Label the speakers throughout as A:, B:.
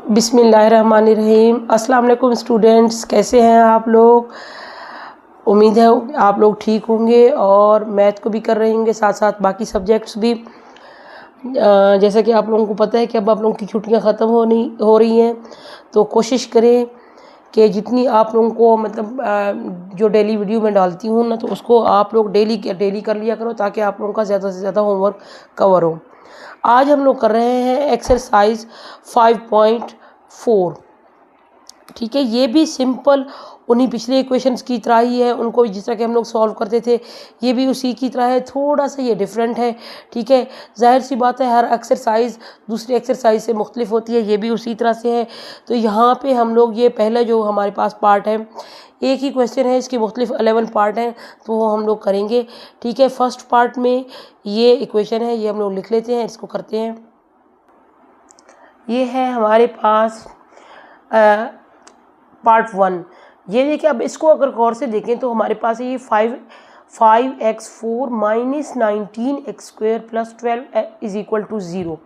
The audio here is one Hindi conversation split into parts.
A: बिस्मिल्लाहिर्रहमानिर्रहीम। अस्सलाम वालेकुम स्टूडेंट्स, कैसे हैं आप लोग। उम्मीद है आप लोग ठीक होंगे और मैथ को भी कर रहे होंगे, साथ साथ बाकी सब्जेक्ट्स भी। जैसा कि आप लोगों को पता है कि अब आप लोगों की छुट्टियां ख़त्म हो रही हैं, तो कोशिश करें कि जितनी आप लोगों को मतलब जो डेली वीडियो में डालती हूँ ना, तो उसको आप लोग डेली कर लिया करो, ताकि आप लोगों का ज़्यादा से ज़्यादा होमवर्क कवर हो। आज हम लोग कर रहे हैं एक्सरसाइज 5.4। ठीक है, ये भी सिंपल उन्हीं पिछले इक्वेशंस की तरह ही है, उनको जिस तरह के हम लोग सॉल्व करते थे ये भी उसी की तरह है, थोड़ा सा ये डिफरेंट है। ठीक है, जाहिर सी बात है हर एक्सरसाइज दूसरी एक्सरसाइज से मुख्तलिफ होती है, ये भी उसी तरह से है। तो यहाँ पे हम लोग ये पहला जो हमारे पास पार्ट है, एक ही क्वेश्चन है, इसके मुख्तलिफ 11 पार्ट हैं, तो वो हम लोग करेंगे। ठीक है, फर्स्ट पार्ट में ये इक्वेशन है, ये हम लोग लिख लेते हैं, इसको करते हैं। ये है हमारे पास पार्ट 1। ये देखिए, अब इसको अगर गौर से देखें तो हमारे पास ये 5x4 minus 19x² plus 12 is equal to 0।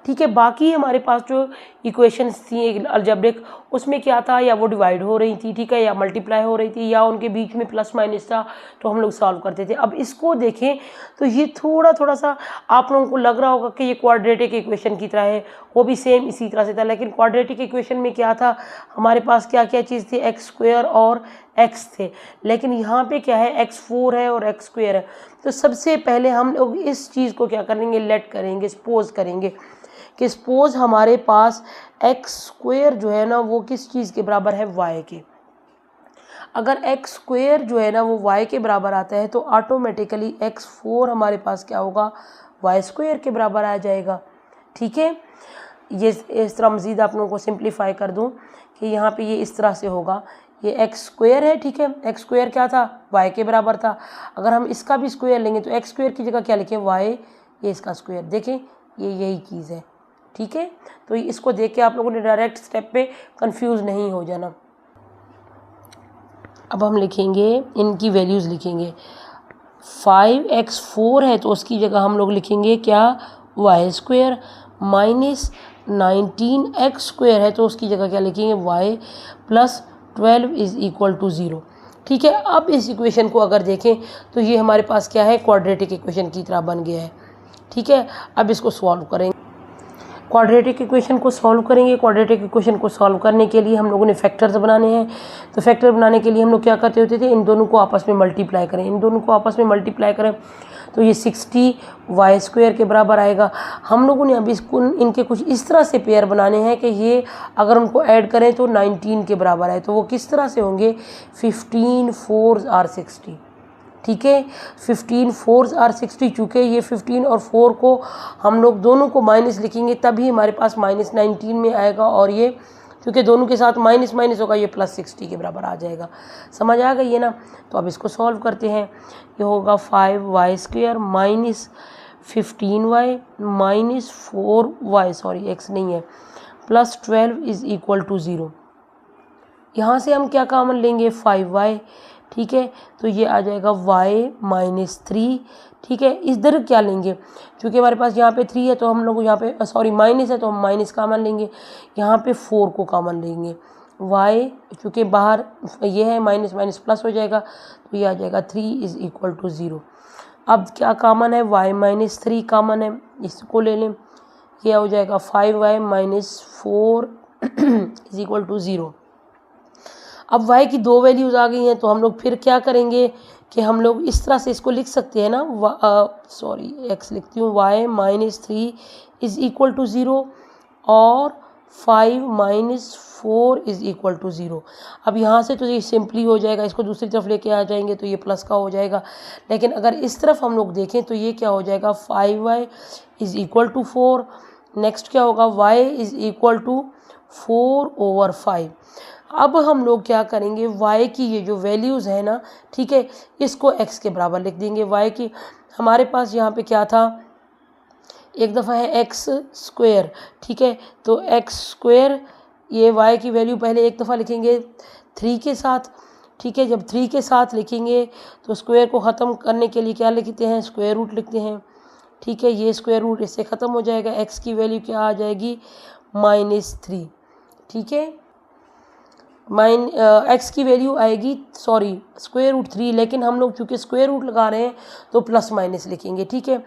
A: ठीक है, बाकी हमारे पास जो इक्वेशंस थी अलजेब्रिक, उसमें क्या था, या वो डिवाइड हो रही थी, ठीक है, या मल्टीप्लाई हो रही थी, या उनके बीच में प्लस माइनस था, तो हम लोग सॉल्व करते थे। अब इसको देखें तो ये थोड़ा सा आप लोगों को लग रहा होगा कि ये क्वाड्रेटिक इक्वेशन की तरह है, वो भी सेम इसी तरह से था। लेकिन क्वाड्रेटिक इक्वेशन में क्या था, हमारे पास क्या क्या चीज़ थी, x² और x थे। लेकिन यहाँ पे क्या है, x4 है और x² है। तो सबसे पहले हम लोग इस चीज़ को क्या करेंगे, लेट करेंगे, सपोज करेंगे कि सपोज हमारे पास x² जो है ना वो किस चीज़ के बराबर है, y के। अगर x² जो है ना वो y के बराबर आता है, तो ऑटोमेटिकली x4 हमारे पास क्या होगा, y² के बराबर आ जाएगा। ठीक है, ये इस तरह मज़ीद आप लोगों को सिंप्लीफाई कर दूं कि यहाँ पे ये इस तरह से होगा, ये x² है। ठीक है, x² क्या था, y के बराबर था। अगर हम इसका भी स्क्वायर लेंगे तो x² की जगह क्या लिखें, y, ये इसका स्क्वायर। देखें, ये यही चीज़ है। ठीक है, तो इसको देख के आप लोगों ने डायरेक्ट स्टेप पे कंफ्यूज नहीं हो जाना। अब हम लिखेंगे, इनकी वैल्यूज़ लिखेंगे। 5x4 है तो उसकी जगह हम लोग लिखेंगे क्या, y² माइनस 19x² है तो उसकी जगह क्या लिखेंगे, y plus 12 is equal to 0। ठीक है, अब इस इक्वेशन को अगर देखें तो ये हमारे पास क्या है, क्वाड्रेटिक इक्वेशन की तरह बन गया है। ठीक है, अब इसको सॉल्व करेंगे, क्वाड्रेटिक इक्वेशन को सॉल्व करेंगे। क्वाड्रेटिक इक्वेशन को सॉल्व करने के लिए हम लोगों ने फैक्टर्स बनाने हैं। तो फैक्टर बनाने के लिए हम लोग क्या करते होते थे, इन दोनों को आपस में मल्टीप्लाई करें, इन दोनों को आपस में मल्टीप्लाई करें तो ये 60 y² के बराबर आएगा। हम लोगों ने अभी इसको इनके कुछ इस तरह से पेयर बनाने हैं कि ये अगर उनको ऐड करें तो 19 के बराबर आए। तो वो किस तरह से होंगे, 15 4 आर 60। ठीक है, 15 4 आर 60। चूँकि ये 15 और 4 को हम लोग दोनों को माइनस लिखेंगे तभी हमारे पास माइनस 19 में आएगा, और ये क्योंकि दोनों के साथ माइनस माइनस होगा, ये प्लस 60 के बराबर आ जाएगा। समझ आ गई है ना। तो अब इसको सॉल्व करते हैं। ये होगा 5y² minus 15y minus 4y, sorry x नहीं है, प्लस 12 इज इक्वल टू 0। यहाँ से हम क्या कॉमन लेंगे, 5y। ठीक है, तो ये आ जाएगा y माइनस 3। ठीक है, इधर क्या लेंगे, क्योंकि हमारे पास यहाँ पे 3 है तो हम लोग यहाँ पे सॉरी माइनस है तो हम माइनस कॉमन लेंगे, यहाँ पे 4 को कॉमन लेंगे। y क्योंकि बाहर ये है, माइनस माइनस प्लस हो जाएगा, तो ये आ जाएगा 3 इज इक्वल टू 0। अब क्या कॉमन है, y माइनस 3 कॉमन है, इसको ले लें, ये हो जाएगा 5y minus 4 is equal to 0। अब y की दो वैल्यूज़ आ गई हैं, तो हम लोग फिर क्या करेंगे कि हम लोग इस तरह से इसको लिख सकते हैं ना, सॉरी x लिखती हूँ, y minus 3 is equal to 0 और 5 माइनस 4 इज़ इक्वल टू 0। अब यहाँ से तो ये सिंपली हो जाएगा, इसको दूसरी तरफ लेके आ जाएंगे तो ये प्लस का हो जाएगा। लेकिन अगर इस तरफ हम लोग देखें तो ये क्या हो जाएगा, 5y is equal to 4। Next क्या होगा, y इज़ इक्वल टू 4/5। अब हम लोग क्या करेंगे, y की ये जो वैल्यूज़ है ना, ठीक है, इसको x के बराबर लिख देंगे। y की हमारे पास यहाँ पे क्या था, एक दफ़ा है x²। ठीक है, तो x², ये y की वैल्यू पहले एक दफ़ा लिखेंगे 3 के साथ। ठीक है, जब 3 के साथ लिखेंगे तो स्क्वायर को ख़त्म करने के लिए क्या लिखते हैं, स्क्वायर रूट लिखते हैं। ठीक है, ये स्क्वायर रूट इससे ख़त्म हो जाएगा, x की वैल्यू क्या आ जाएगी, -3। ठीक है। एक्स की वैल्यू आएगी स्क्वायर रूट 3, लेकिन हम लोग चूँकि स्क्वायर रूट लगा रहे हैं तो प्लस माइनस लिखेंगे, ठीक है।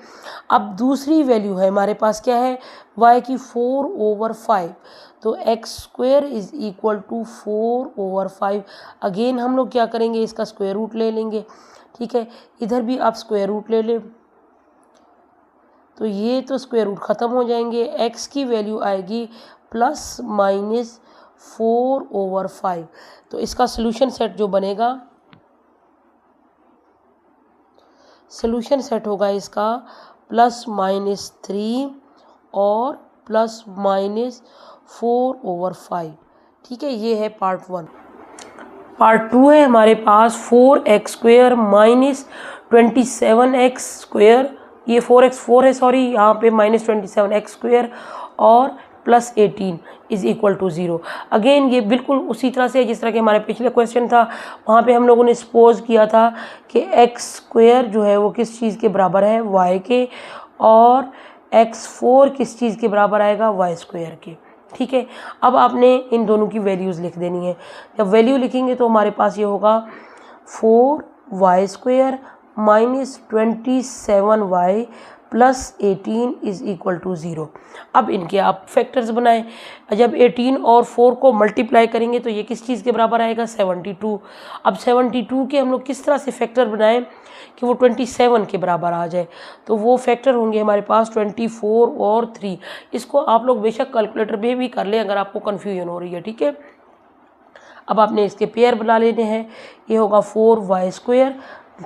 A: अब दूसरी वैल्यू है हमारे पास क्या है, y की 4/5, तो x square is equal to 4/5। Again हम लोग क्या करेंगे, इसका स्क्वायर रूट ले लेंगे, ठीक है। इधर भी आप स्क्वायर रूट ले लें तो ये तो स्क्वायर रूट ख़त्म हो जाएंगे। x की वैल्यू आएगी प्लस माइनस 4/5। तो इसका सोल्यूशन सेट जो बनेगा, सोल्यूशन सेट होगा इसका प्लस माइनस 3 और प्लस माइनस 4/5, ठीक है। ये है पार्ट 1। पार्ट 2 है हमारे पास 4x² माइनस 27x², ये 4x4 है सॉरी, यहाँ पे माइनस 27x² और plus 18 is equal to 0। Again ये बिल्कुल उसी तरह से जिस तरह के हमारे पिछले क्वेश्चन था, वहाँ पे हम लोगों ने सपोज किया था कि x² जो है वो किस चीज़ के बराबर है, y के, और x4 किस चीज़ के बराबर आएगा, y² के, ठीक है। अब आपने इन दोनों की वैल्यूज़ लिख देनी है। जब वैल्यू लिखेंगे तो हमारे पास ये होगा 4y² minus 27y plus 18 is equal to 0। अब इनके आप फैक्टर्स बनाएं। जब 18 और 4 को मल्टीप्लाई करेंगे तो ये किस चीज़ के बराबर आएगा, 72। अब 72 के हम लोग किस तरह से फैक्टर बनाएं कि वो 27 के बराबर आ जाए, तो वो फैक्टर होंगे हमारे पास 24 और 3। इसको आप लोग बेशक कैलकुलेटर में भी कर लें अगर आपको कन्फ्यूजन हो रही है, ठीक है। अब आपने इसके पेयर बना लेने हैं। ये होगा 4y²,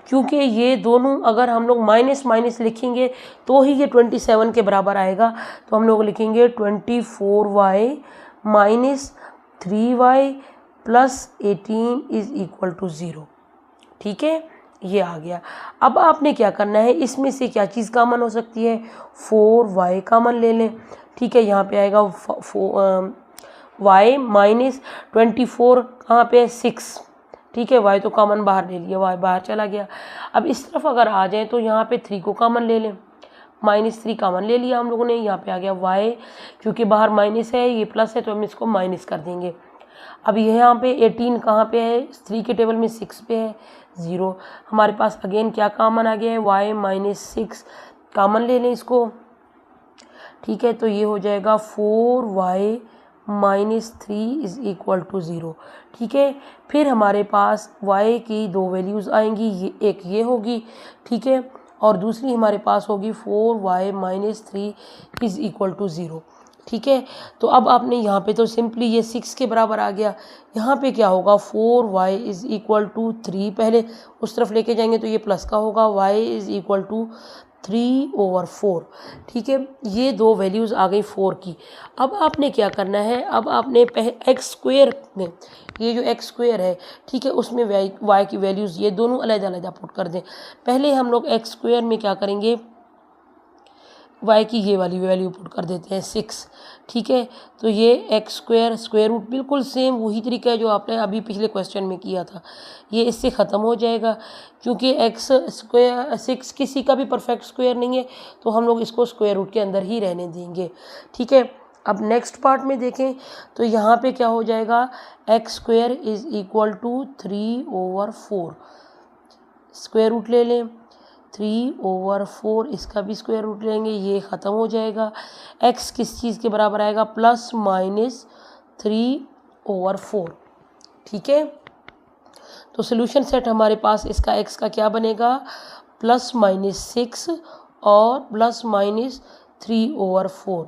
A: क्योंकि ये दोनों अगर हम लोग माइनस माइनस लिखेंगे तो ही ये 27 के बराबर आएगा, तो हम लोग लिखेंगे 24y minus 3y plus 18 is equal to 0, ठीक है। ये आ गया। अब आपने क्या करना है, इसमें से क्या चीज़ कॉमन हो सकती है, 4y कॉमन ले लें, ठीक है। यहाँ पे आएगा y माइनस 24 कहाँ पे है, 6, ठीक है। y तो कॉमन बाहर ले लिया, y बाहर चला गया। अब इस तरफ अगर आ जाए तो यहाँ पे 3 को कॉमन ले लें, -3 कॉमन ले लिया हम लोगों ने। यहाँ पे आ गया y, क्योंकि बाहर माइनस है ये प्लस है तो हम इसको माइनस कर देंगे। अब ये यहाँ पे 18 कहाँ पे है, 3 के टेबल में 6 पे है, 0। हमारे पास अगेन क्या कॉमन आ गया है, y -6 कॉमन ले लें इसको, ठीक है। तो ये हो जाएगा 4y -3 इज इक्वल टू 0, ठीक है। फिर हमारे पास y की दो वैल्यूज़ आएंगी, ये एक ये होगी, ठीक है, और दूसरी हमारे पास होगी 4y -3 इज इक्वल टू 0, ठीक है। तो अब आपने यहाँ पे तो सिंपली ये 6 के बराबर आ गया। यहाँ पे क्या होगा, 4y इज इक्वल टू 3, पहले उस तरफ लेके जाएंगे तो ये प्लस का होगा, y इज इक्वल टू 3/4, ठीक है। ये दो वैल्यूज़ आ गई 4 की। अब आपने क्या करना है, अब आपने x² में ये जो x² है, ठीक है, उसमें y की वैल्यूज़ ये दोनों अलग-अलग पुट कर दें। पहले हम लोग x² में क्या करेंगे, y की ये वाली वैल्यू पुट कर देते हैं 6, ठीक है। तो ये x² स्क्वायर रूट बिल्कुल सेम वही तरीका है जो आपने अभी पिछले क्वेश्चन में किया था, ये इससे ख़त्म हो जाएगा, क्योंकि x² 6 किसी का भी परफेक्ट स्क्वायर नहीं है, तो हम लोग इसको स्क्वायर रूट के अंदर ही रहने देंगे, ठीक है। अब नेक्स्ट पार्ट में देखें तो यहाँ पे क्या हो जाएगा, x² is equal to 3/4, square root ले लें, 3/4, इसका भी स्क्वायर रूट लेंगे, ये ख़त्म हो जाएगा। x किस चीज़ के बराबर आएगा, प्लस माइनस 3/4, ठीक है। तो सोल्यूशन सेट हमारे पास इसका x का क्या बनेगा, प्लस माइनस 6 और प्लस माइनस 3/4।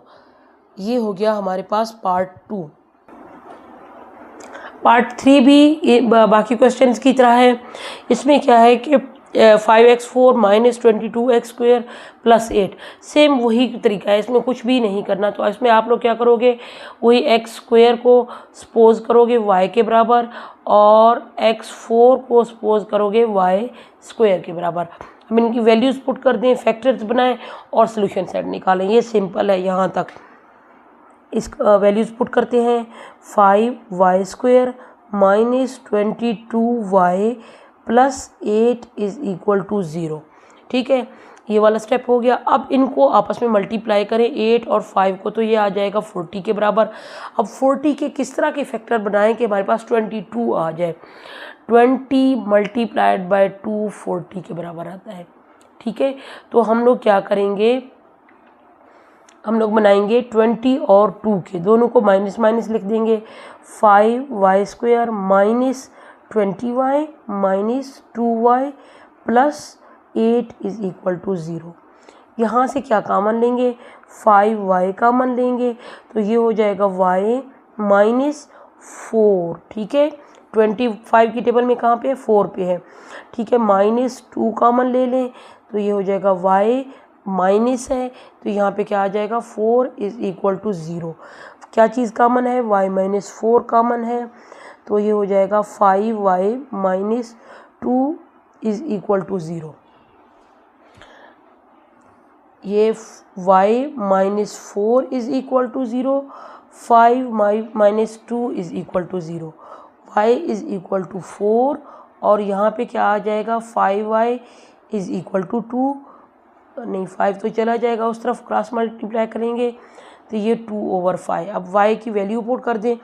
A: ये हो गया हमारे पास पार्ट 2। पार्ट 3 भी बाकी क्वेश्चंस की तरह है। इसमें क्या है कि 5x4 minus 22x² plus 8, same वही तरीका है, इसमें कुछ भी नहीं करना। तो इसमें आप लोग क्या करोगे, वही x² को सपोज करोगे y के बराबर और x4 को सपोज करोगे y² के बराबर। हम इनकी वैल्यूज़ पुट कर दें, फैक्टर्स बनाएं और सोल्यूशन सेट निकालें। ये सिंपल है यहाँ तक। इस वैल्यूज़ पुट करते हैं, 5y² minus 22y plus 8 is equal to 0, ठीक है। ये वाला स्टेप हो गया। अब इनको आपस में मल्टीप्लाई करें 8 और 5 को, तो ये आ जाएगा 40 के बराबर। अब 40 के किस तरह के फैक्टर बनाएं कि हमारे पास 22 आ जाए। 20 मल्टीप्लाइड बाय 2 40 के बराबर आता है। ठीक है, तो हम लोग क्या करेंगे, हम लोग बनाएंगे 20 और 2 के दोनों को माइनस माइनस लिख देंगे। 5y² minus 20y minus 2y plus 8 is equal to 0। यहाँ से क्या कॉमन लेंगे, 5y कॉमन लेंगे, तो ये हो जाएगा y माइनस 4। ठीक है, 25 की टेबल में कहाँ पे है, 4 पे है। ठीक है, माइनस 2 कॉमन ले लें, तो ये हो जाएगा y माइनस है, तो यहाँ पे क्या आ जाएगा, 4 इज इक्वल टू 0। क्या चीज़ कॉमन है, y माइनस 4 कॉमन है, तो ये हो जाएगा 5y minus 2 is equal to 0। ये y minus 4 is equal to 0, 5 minus 2 is equal to 0, y is equal to 4, और यहाँ पे क्या आ जाएगा, 5y इज इक्वल टू 2, नहीं 5 तो चला जाएगा उस तरफ, क्रॉस मल्टीप्लाई करेंगे तो ये 2/5। अब y की वैल्यू पुट कर दें,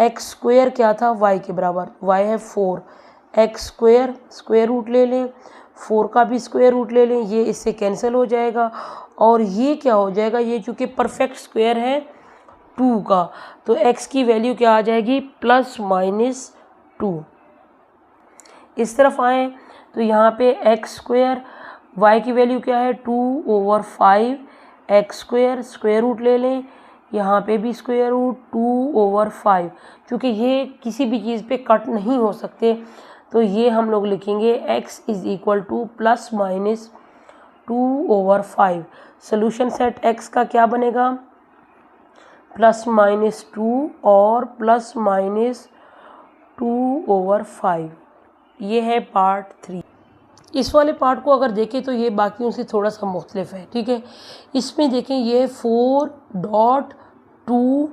A: x² क्या था, y के बराबर, y है 4, x² स्क्वायर रूट ले लें, 4 का भी स्क्वायर रूट ले लें, ये इससे कैंसिल हो जाएगा, और ये क्या हो जाएगा, ये चूँकि परफेक्ट स्क्वायर है 2 का, तो x की वैल्यू क्या आ जाएगी, प्लस माइनस 2। इस तरफ आएँ तो यहाँ पे x² y की वैल्यू क्या है, 2/5, x² स्क्वायर रूट ले लें, यहाँ पे भी स्क्वायर रूट 2/5। चूँकि ये किसी भी चीज़ पे कट नहीं हो सकते, तो ये हम लोग लिखेंगे x is equal two plus minus 2/5। Solution set x का क्या बनेगा, प्लस माइनस 2 और प्लस माइनस 2/5। ये है पार्ट 3। इस वाले पार्ट को अगर देखें तो ये बाकियों से थोड़ा सा मुख्तलिफ है। ठीक है, इसमें देखें ये 4.2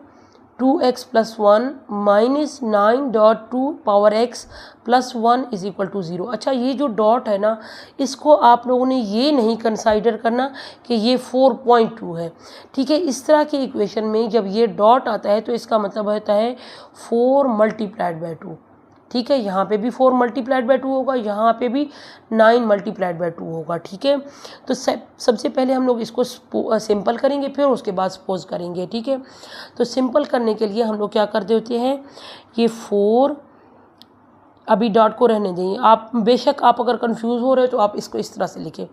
A: 2x plus 1 minus 9.2 power x plus 1 is equal to 0। अच्छा, ये जो डॉट है ना, इसको आप लोगों ने ये नहीं कंसाइडर करना कि ये 4.2 है। ठीक है, इस तरह की इक्वेशन में जब ये डॉट आता है तो इसका मतलब होता है 4 मल्टीप्लाइड बाय 2। ठीक है, यहाँ पे भी 4 मल्टीप्लाइड बाय 2 होगा, यहाँ पे भी 9 मल्टीप्लाइड बाय 2 होगा। ठीक है, तो सबसे पहले हम लोग इसको सिंपल करेंगे, फिर उसके बाद सपोज करेंगे। ठीक है, तो सिंपल करने के लिए हम लोग क्या करते होते हैं, ये 4, अभी डॉट को रहने दें, आप बेशक आप अगर कंफ्यूज हो रहे हो तो आप इसको इस तरह से लिखें।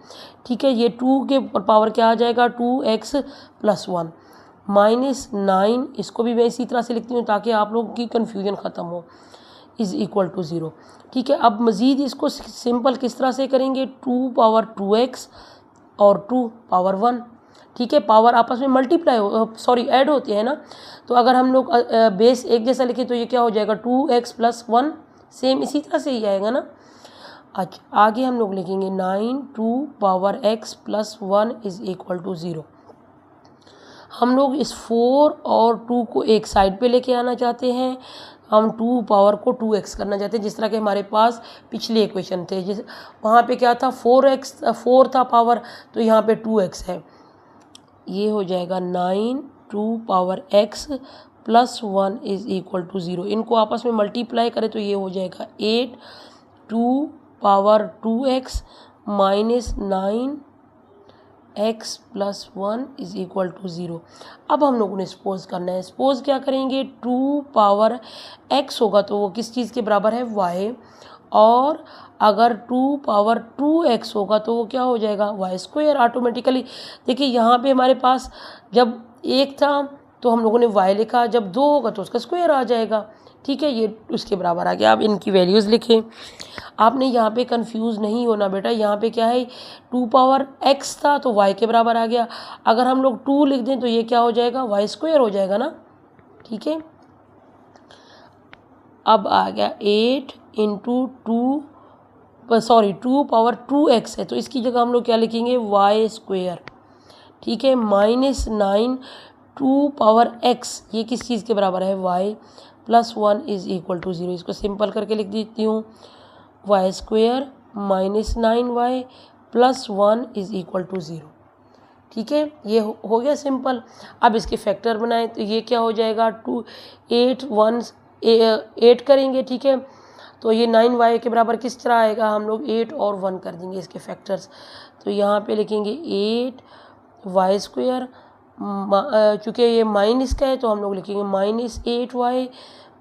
A: ठीक है, ये 2 के पावर क्या आ जाएगा, 2x प्लस 1 माइनस 9, इसको भी मैं इसी तरह से लिखती हूँ ताकि आप लोगों की कन्फ्यूजन ख़त्म हो, इज़ इक्वल टू 0। ठीक है, अब मज़ीद इसको सिंपल किस तरह से करेंगे, 2 पावर 2x और 2 पावर 1। ठीक है, पावर आपस में मल्टीप्लाई ऐड होते हैं ना, तो अगर हम लोग बेस एक जैसा लिखें तो ये क्या हो जाएगा, 2x प्लस 1, सेम इसी तरह से ही आएगा ना। अच्छा, आगे हम लोग लिखेंगे 9 2 power x plus 1 is equal to 0। हम लोग इस 4 और 2 को एक साइड पे लेके आना चाहते हैं, हम 2 पावर को 2x करना चाहते हैं, जिस तरह के हमारे पास पिछले इक्वेशन थे, जिस वहाँ पे क्या था, 4 था पावर, तो यहाँ पे 2x है। ये हो जाएगा 9 2 power x plus 1 is equal to 0। इनको आपस में मल्टीप्लाई करें तो ये हो जाएगा 8 2 power 2x minus 9x plus 1 is equal to 0। अब हम लोगों ने सपोज करना है, सपोज क्या करेंगे, 2 पावर x होगा तो वो किस चीज़ के बराबर है, y, और अगर 2 पावर 2x होगा तो वो क्या हो जाएगा, y² ऑटोमेटिकली। देखिए यहाँ पे हमारे पास जब 1 था तो हम लोगों ने y लिखा, जब 2 होगा तो उसका स्क्वायर आ जाएगा। ठीक है, ये उसके बराबर आ गया। अब इनकी वैल्यूज़ लिखें, आपने यहाँ पे कंफ्यूज नहीं होना बेटा, यहाँ पे क्या है, 2 पावर x था तो y के बराबर आ गया, अगर हम लोग 2 लिख दें तो ये क्या हो जाएगा, y² हो जाएगा ना। ठीक है, अब आ गया 8 इंटू 2 पावर 2x है, तो इसकी जगह हम लोग क्या लिखेंगे, y²। ठीक है, माइनस 9 2 पावर x, ये किस चीज़ के बराबर है, y plus 1 is equal to 0। इसको सिंपल करके लिख देती हूँ, y² minus 9y plus 1 is equal to 0। ठीक है, ये हो गया सिंपल। अब इसके फैक्टर बनाएं तो ये क्या हो जाएगा, 8 करेंगे। ठीक है, तो ये 9y के बराबर किस तरह आएगा, हम लोग 8 और 1 कर देंगे इसके फैक्टर्स। तो यहाँ पे लिखेंगे 8y², चूँकि ये माइनस का है तो हम लोग लिखेंगे -8y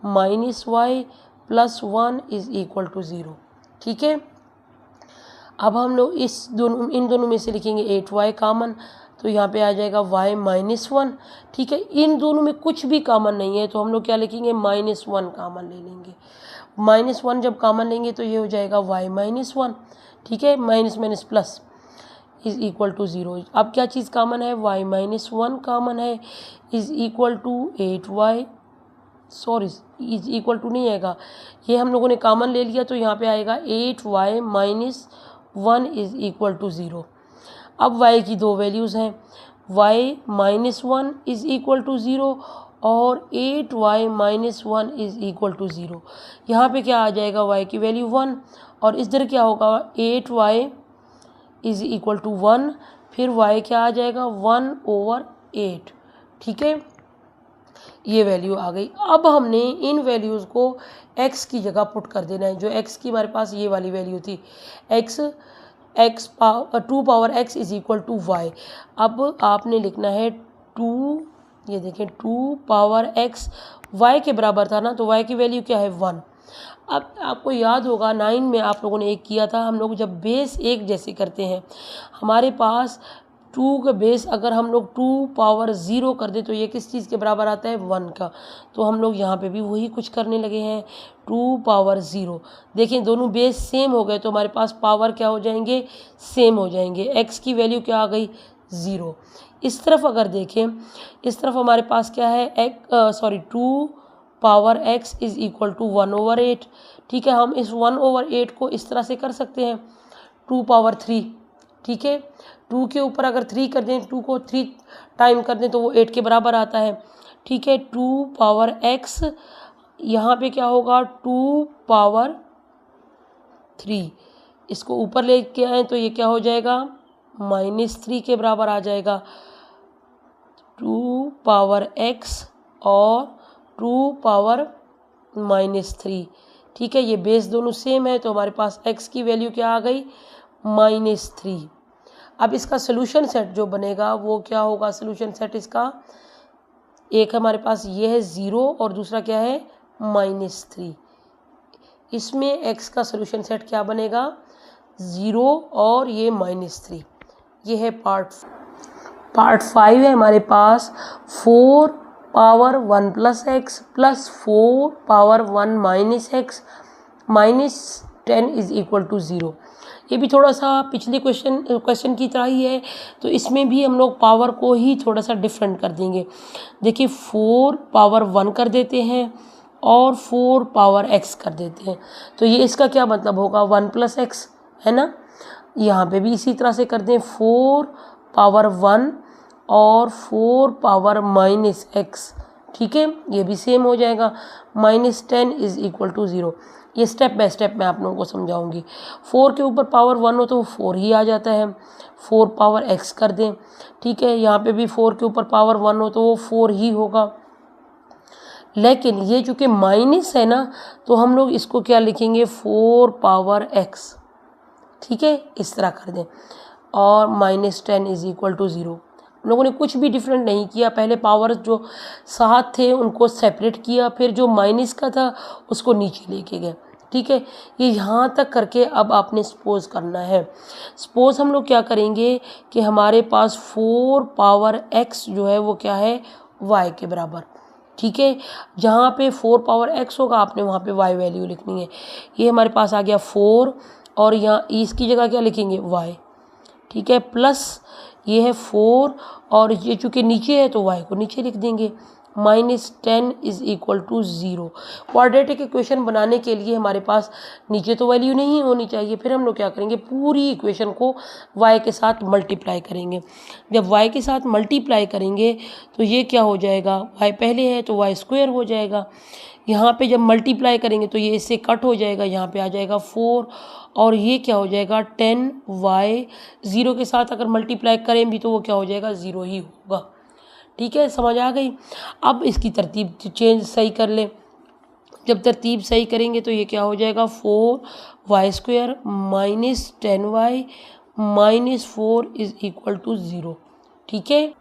A: -y plus 1 is equal to 0। ठीक है, अब हम लोग इन दोनों में से लिखेंगे 8y कॉमन, तो यहाँ पे आ जाएगा y -1। ठीक है, इन दोनों में कुछ भी कॉमन नहीं है तो हम लोग क्या लिखेंगे, -1 कॉमन ले लेंगे। -1 जब कॉमन लेंगे तो ये हो जाएगा y -1। ठीक है, minus plus is equal to 0। अब क्या चीज़ कॉमन है, y -1 कॉमन है, is equal to 8y, sorry is equal to नहीं आएगा, ये हम लोगों ने कॉमन ले लिया तो यहाँ पे आएगा 8y -1 इज़ इक्वल टू 0। अब y की दो वैल्यूज़ हैं, y -1 इज़ इक्वल टू 0 और 8y -1 इज़ इक्वल टू 0। यहाँ पे क्या आ जाएगा, y की वैल्यू 1 और इस इधर क्या होगा, 8y इज़ इक्वल टू 1, फिर y क्या आ जाएगा 1/8। ठीक है, ये वैल्यू आ गई। अब हमने इन वैल्यूज़ को x की जगह पुट कर देना है। जो x की हमारे पास ये वाली वैल्यू थी, two power x is equal to y। अब आपने लिखना है 2, ये देखें 2 पावर x y के बराबर था ना, तो y की वैल्यू क्या है 1। अब आपको याद होगा 9 में आप लोगों ने एक किया था, हम लोग जब बेस एक जैसे करते हैं, हमारे पास 2 का बेस अगर हम लोग 2 पावर 0 कर दे तो ये किस चीज़ के बराबर आता है, 1 का। तो हम लोग यहाँ पे भी वही कुछ करने लगे हैं, 2 पावर 0। देखें दोनों बेस सेम हो गए तो हमारे पास पावर क्या हो जाएंगे, सेम हो जाएंगे। x की वैल्यू क्या आ गई, 0। इस तरफ अगर देखें, इस तरफ हमारे पास क्या है, 2 power x is equal to 1/8। ठीक है, हम इस 1/8 को इस तरह से कर सकते हैं, 2 पावर 3। ठीक है, 2 के ऊपर अगर 3 कर दें, 2 को 3 टाइम कर दें तो वो 8 के बराबर आता है। ठीक है, 2 पावर x, यहाँ पे क्या होगा 2 पावर 3, इसको ऊपर ले के आए तो ये क्या हो जाएगा, -3 के बराबर आ जाएगा। 2 पावर x और 2 पावर -3। ठीक है, ये बेस दोनों सेम है तो हमारे पास x की वैल्यू क्या आ गई, -3। अब इसका सोल्यूशन सेट जो बनेगा वो क्या होगा, सोल्यूशन सेट इसका एक हमारे पास ये है 0 और दूसरा क्या है -3। इसमें x का सोल्यूशन सेट क्या बनेगा, 0 और ये -3। ये है पार्ट 5 है हमारे पास, 4 power 1 plus x plus 4 power 1 minus x minus 10 is equal to 0। ये भी थोड़ा सा पिछले क्वेश्चन की तरह ही है, तो इसमें भी हम लोग पावर को ही थोड़ा सा डिफरेंट कर देंगे। देखिए 4 पावर 1 कर देते हैं और 4 पावर x कर देते हैं, तो ये इसका क्या मतलब होगा, 1 प्लस x है ना। यहाँ पे भी इसी तरह से कर दें, 4 पावर 1 और 4 पावर माइनस x। ठीक है, ये भी सेम हो जाएगा, -10 इज़ इक्वल टू 0। ये स्टेप बाय स्टेप मैं आप लोगों को समझाऊंगी। 4 के ऊपर पावर 1 हो तो 4 ही आ जाता है, 4 पावर x कर दें। ठीक है, यहाँ पे भी 4 के ऊपर पावर 1 हो तो वो 4 ही होगा, लेकिन ये चूँकि माइनस है ना तो हम लोग इसको क्या लिखेंगे, 4 पावर x। ठीक है, इस तरह कर दें और -10 इज़ इक्वल टू 0। लोगों ने कुछ भी डिफरेंट नहीं किया, पहले पावर जो साथ थे उनको सेपरेट किया, फिर जो माइनस का था उसको नीचे लेके गए। ठीक है, ये यहाँ तक करके अब आपने सपोज करना है। सपोज हम लोग क्या करेंगे कि हमारे पास 4 पावर x जो है वो क्या है, y के बराबर। ठीक है, जहाँ पे 4 पावर x होगा आपने वहाँ पे y वैल्यू लिखनी है। ये हमारे पास आ गया 4 और यहाँ इसकी जगह क्या लिखेंगे, y। ठीक है, प्लस ये है 4 और ये चूँकि नीचे है तो y को नीचे लिख देंगे, -10 is equal to 0। Quadratic equation बनाने के लिए हमारे पास नीचे तो वैल्यू नहीं होनी चाहिए, फिर हम लोग क्या करेंगे, पूरी इक्वेशन को y के साथ मल्टीप्लाई करेंगे। जब y के साथ मल्टीप्लाई करेंगे तो ये क्या हो जाएगा, y पहले है तो y² हो जाएगा, यहाँ पे जब मल्टीप्लाई करेंगे तो ये इससे कट हो जाएगा, यहाँ पे आ जाएगा 4 और ये क्या हो जाएगा 10y, 0 के साथ अगर मल्टीप्लाई करें भी तो वो क्या हो जाएगा 0 ही होगा। ठीक है, समझ आ गई। अब इसकी तरतीब चेंज सही कर ले। जब तरतीब सही करेंगे तो ये क्या हो जाएगा 4y² minus 10y minus 4 is equal to 0। ठीक है,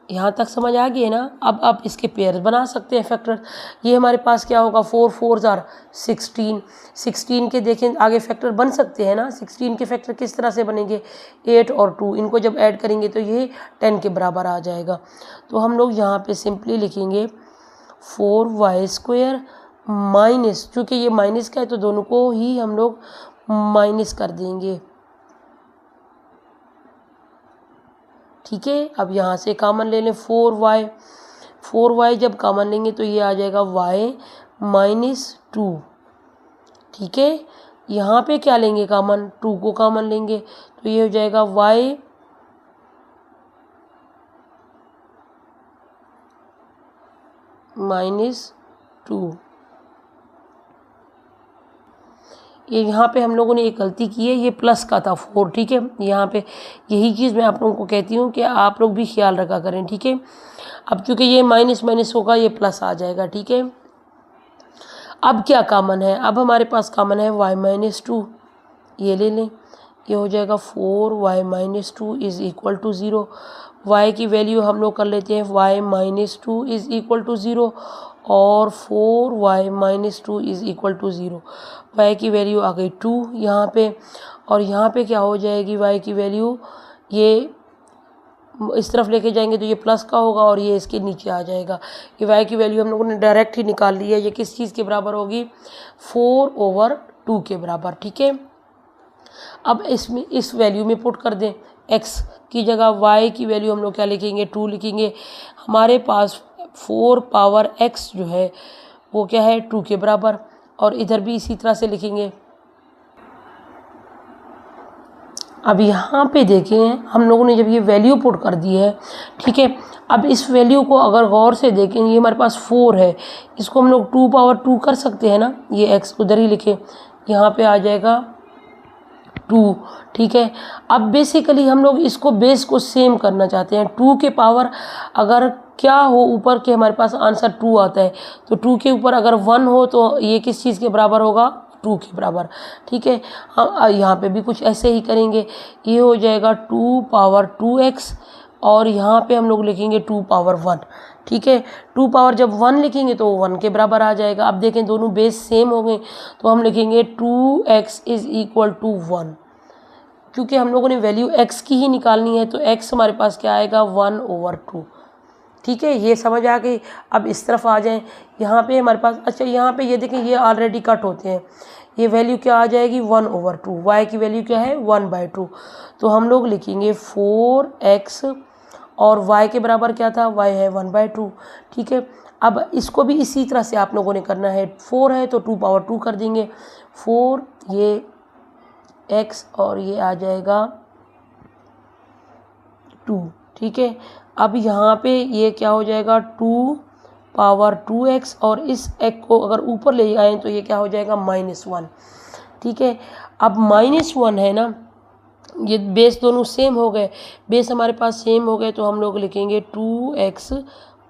A: यहाँ तक समझ आ गई है ना। अब आप इसके पेयर्स बना सकते हैं फैक्टर। ये हमारे पास क्या होगा 4 4 जार 16, 16 के देखें आगे फैक्टर बन सकते हैं ना। 16 के फैक्टर किस तरह से बनेंगे 8 और 2, इनको जब ऐड करेंगे तो ये 10 के बराबर आ जाएगा। तो हम लोग यहाँ पे सिंपली लिखेंगे 4y² माइनस, चूँकि ये माइनस का है तो दोनों को ही हम लोग माइनस कर देंगे। ठीक है, अब यहाँ से कॉमन ले लें 4y जब कॉमन लेंगे तो ये आ जाएगा y माइनस 2। ठीक है, यहाँ पे क्या लेंगे कॉमन, 2 को कॉमन लेंगे तो ये हो जाएगा y माइनस 2। ये यहाँ पे हम लोगों ने एक गलती की है, ये प्लस का था 4। ठीक है, यहाँ पे यही चीज़ मैं आप लोगों को कहती हूँ कि आप लोग भी ख्याल रखा करें। ठीक है, अब चूँकि ये माइनस माइनस होगा ये प्लस आ जाएगा। ठीक है, अब क्या कॉमन है, अब हमारे पास कॉमन है y माइनस 2, ये ले लें, ये हो जाएगा 4y minus 2 is equal to 0। y की वैल्यू हम लोग कर लेते हैं y minus 2 is equal to 0 और 4y minus 2 is equal to 0। y की वैल्यू आ गई 2 यहाँ पे, और यहाँ पे क्या हो जाएगी y की वैल्यू, ये इस तरफ लेके जाएंगे तो ये प्लस का होगा और ये इसके नीचे आ जाएगा। ये y की वैल्यू हम लोगों ने डायरेक्ट ही निकाल ली है। ये किस चीज़ के बराबर होगी 4/2 के बराबर। ठीक है, अब इसमें इस वैल्यू में पुट कर दें, x की जगह y की वैल्यू हम लोग क्या लिखेंगे 2 लिखेंगे। हमारे पास 4 पावर x जो है वो क्या है 2 के बराबर, और इधर भी इसी तरह से लिखेंगे। अब यहाँ पे देखें हम लोगों ने जब ये वैल्यू पुट कर दी है, ठीक है, अब इस वैल्यू को अगर गौर से देखें, ये हमारे पास 4 है, इसको हम लोग 2/2 कर सकते हैं ना। ये x उधर ही लिखें, यहाँ पे आ जाएगा 2। ठीक है, अब बेसिकली हम लोग इसको बेस को सेम करना चाहते हैं। 2 के पावर अगर क्या हो ऊपर के हमारे पास आंसर 2 आता है, तो 2 के ऊपर अगर 1 हो तो ये किस चीज़ के बराबर होगा 2 के बराबर। ठीक है, हम यहाँ पे भी कुछ ऐसे ही करेंगे, ये हो जाएगा 2/2x और यहाँ पे हम लोग लिखेंगे 2/1। ठीक है, 2 पावर जब 1 लिखेंगे तो 1 के बराबर आ जाएगा। अब देखें दोनों बेस सेम हो गए तो हम लिखेंगे 2x इज़ इक्वल टू 1, क्योंकि हम लोगों ने वैल्यू x की ही निकालनी है तो x हमारे पास क्या आएगा 1/2। ठीक है, ये समझ आ गई। अब इस तरफ आ जाएं, यहाँ पे हमारे पास, अच्छा यहाँ पे ये देखें ये ऑलरेडी कट होते हैं, ये वैल्यू क्या आ जाएगी 1/2। y की वैल्यू क्या है 1/2, तो हम लोग लिखेंगे 4x और y के बराबर क्या था y है 1/2। ठीक है, अब इसको भी इसी तरह से आप लोगों ने करना है। 4 है तो 2/2 कर देंगे, 4 ये x और ये आ जाएगा 2। ठीक है, अब यहाँ पे ये क्या हो जाएगा 2/2x और इस x को अगर ऊपर ले आए तो ये क्या हो जाएगा -1। ठीक है, अब -1 है ना, ये बेस दोनों सेम हो गए, बेस हमारे पास सेम हो गए तो हम लोग लिखेंगे 2x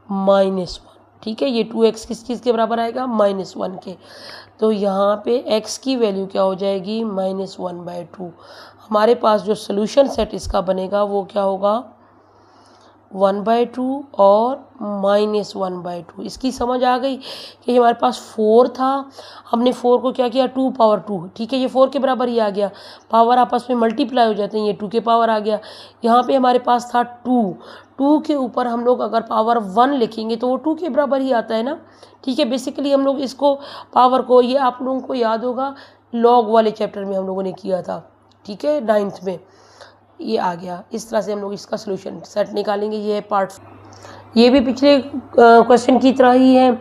A: -1। ठीक है, ये 2x किस चीज़ के बराबर आएगा -1 के, तो यहाँ पे x की वैल्यू क्या हो जाएगी -1/2। हमारे पास जो सोल्यूशन सेट इसका बनेगा वो क्या होगा 1/2 और -1/2। इसकी समझ आ गई कि हमारे पास 4 था, हमने 4 को क्या किया 2/2। ठीक है, ये 4 के बराबर ही आ गया, पावर आपस में मल्टीप्लाई हो जाते हैं, ये 2 के पावर आ गया। यहाँ पे हमारे पास था 2 के ऊपर हम लोग अगर पावर 1 लिखेंगे तो वो 2 के बराबर ही आता है ना। ठीक है, बेसिकली हम लोग इसको पावर को, ये आप लोगों को याद होगा लॉग वाले चैप्टर में हम लोगों ने किया था। ठीक है, 9th में ये आ गया। इस तरह से हम लोग इसका सोल्यूशन सेट निकालेंगे। ये है पार्ट, ये भी पिछले क्वेश्चन की तरह ही है।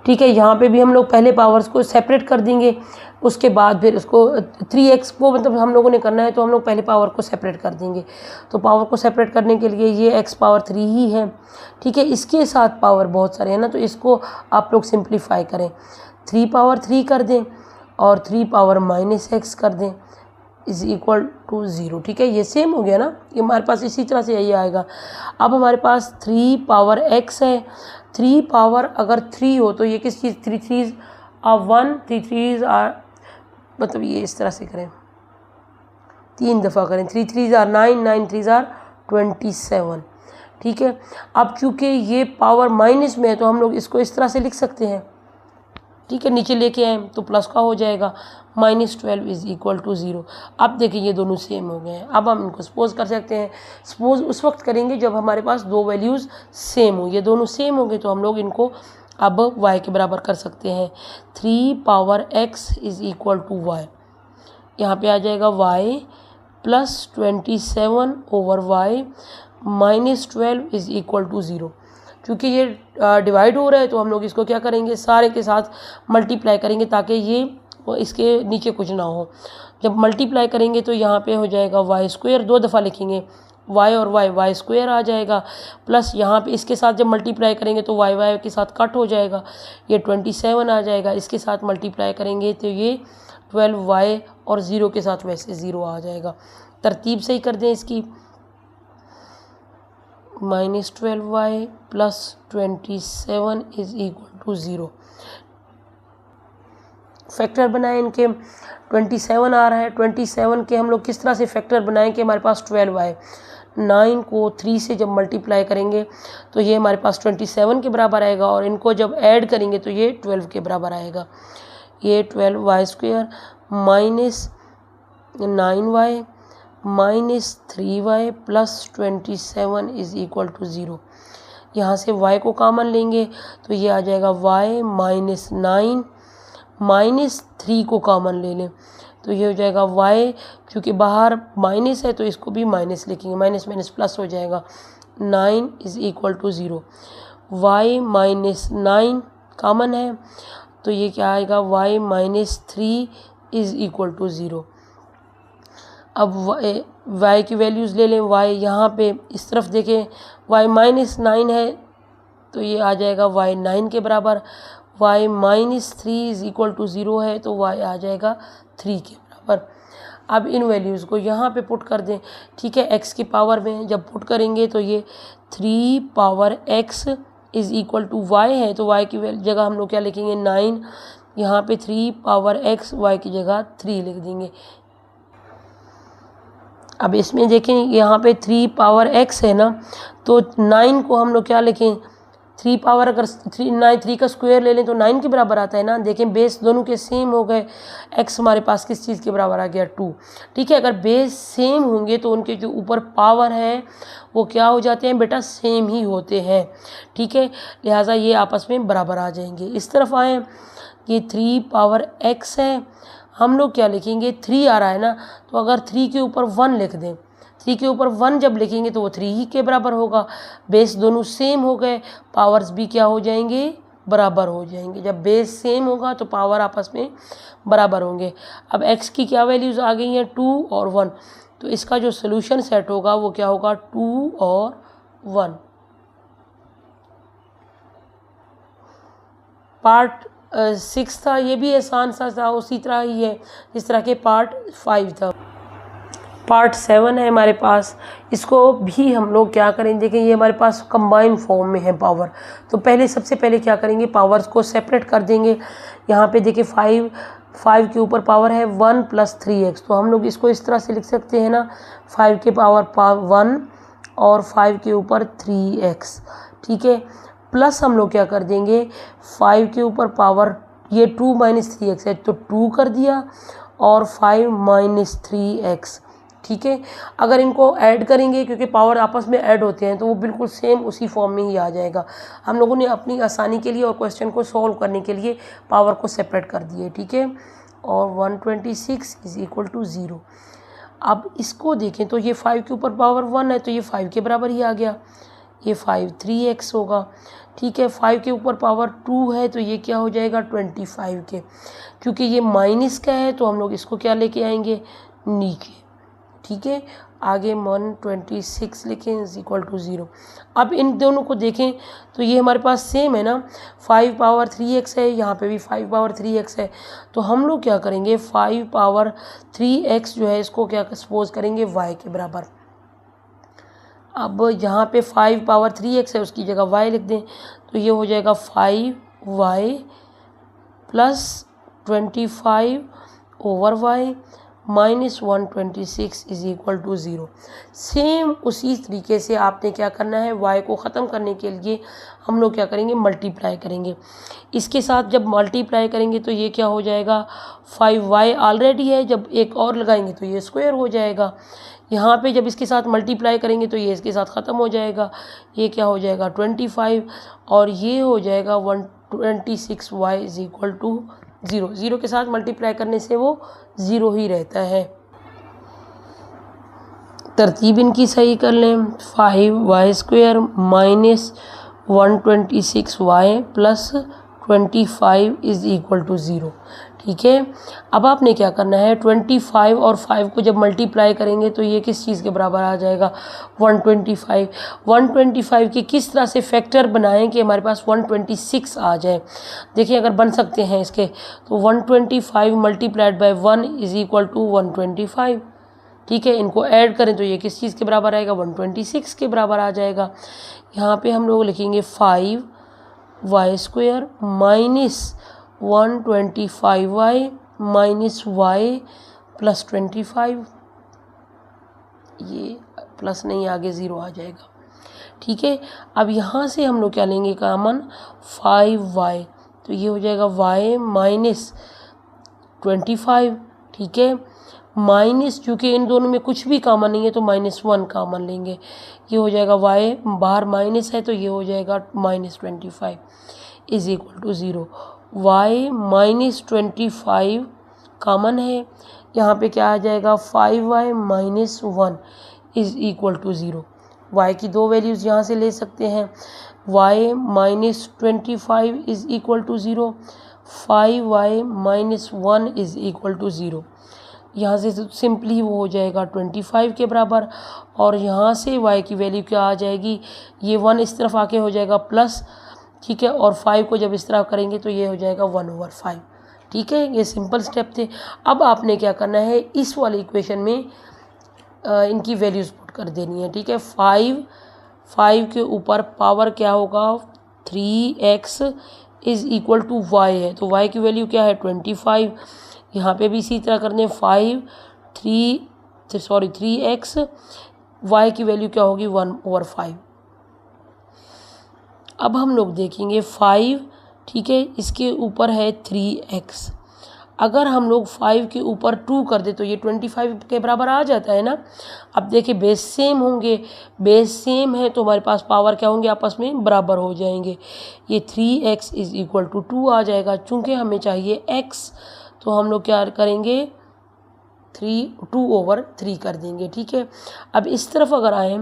A: ठीक है, यहाँ पे भी हम लोग पहले पावर्स को सेपरेट कर देंगे, उसके बाद फिर इसको 3x को मतलब हम लोगों ने करना है तो हम लोग पहले पावर को सेपरेट कर देंगे। तो पावर को सेपरेट करने के लिए ये x पावर 3 ही है, ठीक है। इसके साथ पावर बहुत सारे हैं ना, तो इसको आप लोग सिंप्लीफाई करें, 3 पावर 3 कर दें और 3 पावर -x कर दें इज़ इक्वल टू 0, ठीक है। ये सेम हो गया ना, ये हमारे पास इसी तरह से यही आएगा। अब हमारे पास 3 पावर x है, 3 पावर अगर 3 हो तो ये किस चीज़ 3 3 आर 1, 3 3 आर मतलब ये इस तरह से करें, 3 दफ़ा करें, 3 3 आर 9, 9 3 आर 27, ठीक है। अब चूँकि ये पावर माइनस में है तो हम लोग इसको इस तरह से लिख सकते हैं, ठीक है। नीचे लेके आए तो प्लस का हो जाएगा, -12 इज़ इक्वल टू 0। अब देखिए ये दोनों सेम हो गए हैं। अब हम इनको सपोज कर सकते हैं, सपोज उस वक्त करेंगे जब हमारे पास दो वैल्यूज़ सेम हो। ये दोनों सेम हो गए तो हम लोग इनको अब y के बराबर कर सकते हैं। 3 power x is equal to y, यहाँ पे आ जाएगा y plus 27 over y -12 is equal to 0। क्योंकि ये डिवाइड हो रहा है तो हम लोग इसको क्या करेंगे, सारे के साथ मल्टीप्लाई करेंगे ताकि ये इसके नीचे कुछ ना हो। जब मल्टीप्लाई करेंगे तो यहाँ पे हो जाएगा y², 2 दफ़ा लिखेंगे y और y² आ जाएगा, प्लस यहाँ पे इसके साथ जब मल्टीप्लाई करेंगे तो y के साथ कट हो जाएगा, ये 27 आ जाएगा। इसके साथ मल्टीप्लाई करेंगे तो ये 12y और 0 के साथ वैसे 0 आ जाएगा। तरतीब से ही कर दें इसकी, -12y plus 27 is equal to 0। Factor बनाएं इनके, 27 आ रहा है, 27 के हम लोग किस तरह से फैक्टर बनाएं कि हमारे पास 12 आए। 9 को 3 से जब मल्टीप्लाई करेंगे तो ये हमारे पास 27 के बराबर आएगा और इनको जब ऐड करेंगे तो ये 12 के बराबर आएगा। ये 12y² minus 9y minus 3y plus 27 is equal to 0। यहाँ से y को कॉमन लेंगे तो ये आ जाएगा y माइनस 9 माइनस 3 को कॉमन ले लें तो ये हो जाएगा y, क्योंकि बाहर माइनस है तो इसको भी माइनस लिखेंगे, माइनस माइनस प्लस हो जाएगा, 9 is equal to 0। y minus 9 common है तो ये क्या आएगा, y minus 3 is equal to 0। अब y की वैल्यूज़ ले लें, y यहाँ पे इस तरफ देखें, y माइनस 9 है तो ये आ जाएगा y 9 के बराबर, y minus 3 is equal to 0 है तो y आ जाएगा 3 के बराबर। अब इन वैल्यूज़ को यहाँ पे पुट कर दें, ठीक है। x की पावर में जब पुट करेंगे तो ये 3 power x is equal to y है तो y की जगह हम लोग क्या लिखेंगे, 9, यहाँ पे 3 पावर x y की जगह 3 लिख देंगे। अब इसमें देखें यहाँ पे 3 पावर x है ना, तो 9 को हम लोग क्या लिखें, 3 पावर अगर 3 का स्क्वायर ले लें तो 9 के बराबर आता है ना। देखें बेस दोनों के सेम हो गए, x हमारे पास किस चीज़ के बराबर आ गया, 2, ठीक है। अगर बेस सेम होंगे तो उनके जो ऊपर पावर है वो क्या हो जाते हैं बेटा, सेम ही होते हैं, ठीक है। लिहाजा ये आपस में बराबर आ जाएंगे। इस तरफ आए, ये 3 पावर x है, हम लोग क्या लिखेंगे, 3 आ रहा है ना, तो अगर 3 के ऊपर 1 लिख दें, 3 के ऊपर 1 जब लिखेंगे तो वो 3 ही के बराबर होगा। बेस दोनों सेम हो गए, पावर्स भी क्या हो जाएंगे, बराबर हो जाएंगे। जब बेस सेम होगा तो पावर आपस में बराबर होंगे। अब x की क्या वैल्यूज़ आ गई हैं, 2 और 1, तो इसका जो सोल्यूशन सेट होगा वो क्या होगा, 2 और 1। पार्ट 6 था, ये भी आसान सा था, उसी तरह ही है जिस तरह के पार्ट 5 था। पार्ट 7 है हमारे पास, इसको भी हम लोग क्या करेंगे, देखें ये हमारे पास कंबाइन फॉर्म में है पावर। तो पहले सबसे पहले क्या करेंगे, पावर्स को सेपरेट कर देंगे। यहाँ पे देखिए 5 के ऊपर पावर है 1 प्लस 3x, तो हम लोग इसको इस तरह से लिख सकते हैं ना, 5 के पावर 1 और 5 के ऊपर 3x, ठीक है। प्लस हम लोग क्या कर देंगे, 5 के ऊपर पावर ये 2 माइनस 3x है तो 2 कर दिया और 5 माइनस 3x, ठीक है। अगर इनको ऐड करेंगे, क्योंकि पावर आपस में ऐड होते हैं, तो वो बिल्कुल सेम उसी फॉर्म में ही आ जाएगा। हम लोगों ने अपनी आसानी के लिए और क्वेश्चन को सॉल्व करने के लिए पावर को सेपरेट कर दिए, ठीक है। और 126 इज़ इक्वल टू 0। अब इसको देखें तो ये 5 के ऊपर पावर 1 है तो ये 5 के बराबर ही आ गया, ये 5 3x होगा। ठीक है। 5 के ऊपर पावर 2 है तो ये क्या हो जाएगा 25 के। क्योंकि ये माइनस का है तो हम लोग इसको क्या लेके आएंगे नीचे, ठीक है। आगे 126 लिखें इज इक्वल टू 0। अब इन दोनों को देखें तो ये हमारे पास सेम है ना, 5 पावर 3x है, यहाँ पे भी 5 पावर 3x है। तो हम लोग क्या करेंगे 5 पावर 3x जो है इसको क्या सपोज करेंगे y के बराबर। अब यहाँ पे 5 पावर 3x है उसकी जगह y लिख दें तो ये हो जाएगा 5y plus 25 over y minus 126 is equal to 0। Same उसी तरीके से आपने क्या करना है, y को ख़त्म करने के लिए हम लोग क्या करेंगे मल्टीप्लाई करेंगे। इसके साथ जब मल्टीप्लाई करेंगे तो ये क्या हो जाएगा 5y ऑलरेडी है, जब एक और लगाएंगे तो ये स्क्वायर हो जाएगा। यहाँ पे जब इसके साथ मल्टीप्लाई करेंगे तो ये इसके साथ ख़त्म हो जाएगा, ये क्या हो जाएगा 25 और ये हो जाएगा 126y इज इक्वल टू 0। 0 के साथ मल्टीप्लाई करने से वो 0 ही रहता है। तरतीब इनकी सही कर लें, 5y² minus 126y plus 25 is equal to 0, ठीक है। अब आपने क्या करना है 25 और 5 को जब मल्टीप्लाई करेंगे तो ये किस चीज़ के बराबर आ जाएगा 125। 125 की किस तरह से फैक्टर बनाएं कि हमारे पास 126 आ जाए। देखिए अगर बन सकते हैं इसके तो 125 multiplied by 1 is equal to 125, ठीक है। इनको ऐड करें तो ये किस चीज़ के बराबर आएगा 126 के बराबर आ जाएगा। यहाँ पे हम लोग लिखेंगे 5y² minus 125y minus y plus 25, ये प्लस नहीं आगे 0 आ जाएगा, ठीक है। अब यहाँ से हम लोग क्या लेंगे कॉमन 5y तो ये हो जाएगा y माइनस 25, ठीक है। माइनस चूँकि इन दोनों में कुछ भी कॉमन नहीं है तो -1 कॉमन लेंगे, ये हो जाएगा y बाहर माइनस है तो ये हो जाएगा -25 is equal to 0। y minus 25 common है, यहाँ पे क्या आ जाएगा 5y minus 1 is equal to 0। y की दो वैल्यूज़ यहाँ से ले सकते हैं, y minus 25 is equal to 0, 5y minus 1 is equal to 0। यहाँ से सिंपली वो हो जाएगा 25 के बराबर और यहाँ से y की वैल्यू क्या आ जाएगी, ये 1 इस तरफ आके हो जाएगा प्लस, ठीक है। और 5 को जब इस तरह करेंगे तो ये हो जाएगा 1/5, ठीक है। ये सिंपल स्टेप थे। अब आपने क्या करना है इस वाली इक्वेशन में इनकी वैल्यूज़ पुट कर देनी है, ठीक है। 5 के ऊपर पावर क्या होगा 3x is equal to y है तो y की वैल्यू क्या है 25। यहाँ पे भी इसी तरह करने 3x, y की वैल्यू क्या होगी 1/5। अब हम लोग देखेंगे 5, ठीक है, इसके ऊपर है 3x। अगर हम लोग 5 के ऊपर 2 कर दे तो ये 25 के बराबर आ जाता है ना। अब देखिए बेस सेम होंगे, बेस सेम है तो हमारे पास पावर क्या होंगे आपस में बराबर हो जाएंगे। ये 3x इज इक्वल टू 2 आ जाएगा। चूँकि हमें चाहिए x तो हम लोग क्या करेंगे 2/3 कर देंगे, ठीक है। अब इस तरफ अगर आए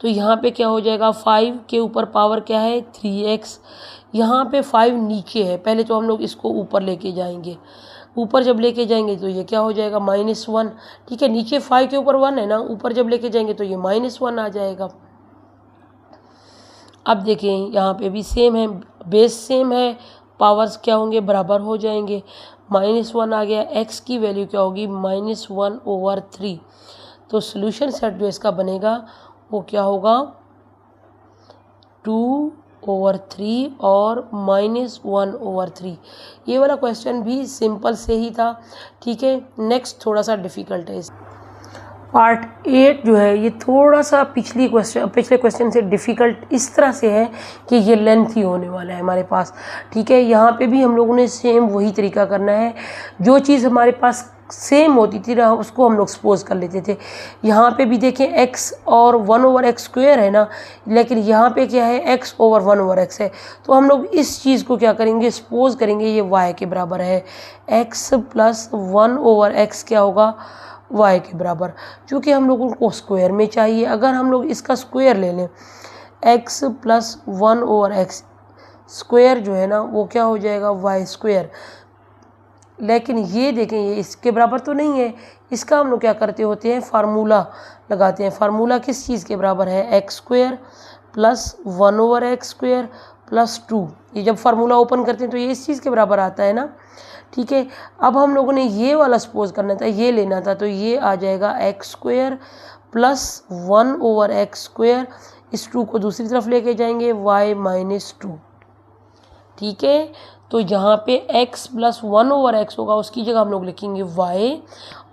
A: तो यहाँ पे क्या हो जाएगा 5 के ऊपर पावर क्या है 3x, यहाँ पे 5 नीचे है, पहले तो हम लोग इसको ऊपर लेके जाएंगे। ऊपर जब लेके जाएंगे तो ये क्या हो जाएगा -1, ठीक है। नीचे 5 के ऊपर 1 है ना, ऊपर जब लेके जाएंगे तो ये -1 आ जाएगा। अब देखें यहाँ पे भी सेम है, बेस सेम है, पावर्स क्या होंगे बराबर हो जाएंगे। -1 आ गया, x की वैल्यू क्या होगी -1/3। तो सॉल्यूशन सेट जो इसका बनेगा वो क्या होगा 2/3 और -1/3। ये वाला क्वेश्चन भी सिंपल से ही था, ठीक है। नेक्स्ट थोड़ा सा डिफ़िकल्ट है। पार्ट 8 जो है ये थोड़ा सा पिछले क्वेश्चन से डिफ़िकल्ट इस तरह से है कि ये लेंथी होने वाला है हमारे पास, ठीक है। यहाँ पे भी हम लोगों ने सेम वही तरीका करना है, जो चीज़ हमारे पास सेम होती थी ना उसको हम लोग सपोज कर लेते थे। यहाँ पे भी देखें x और 1/x² है ना, लेकिन यहाँ पे क्या है x/1/x है। तो हम लोग इस चीज़ को क्या करेंगे सपोज करेंगे ये y के बराबर है, x प्लस 1/x क्या होगा y के बराबर। चूँकि हम लोगों को स्क्वायर में चाहिए, अगर हम लोग इसका स्क्वायर ले लें एक्स प्लस 1/x स्क्वायर जो है ना वो क्या हो जाएगा वाई स्क्वायर। लेकिन ये देखें ये इसके बराबर तो नहीं है, इसका हम लोग क्या करते होते हैं फार्मूला लगाते हैं। फार्मूला किस चीज़ के बराबर है, x square plus 1/x square plus 2। ये जब फार्मूला ओपन करते हैं तो ये इस चीज़ के बराबर आता है ना, ठीक है। अब हम लोगों ने ये वाला सपोज करना था, ये लेना था, तो ये आ जाएगा x square plus 1/x square, इस 2 को दूसरी तरफ लेके जाएंगे y माइनस 2, ठीक है। तो जहाँ पे x प्लस 1/x होगा उसकी जगह हम लोग लिखेंगे y,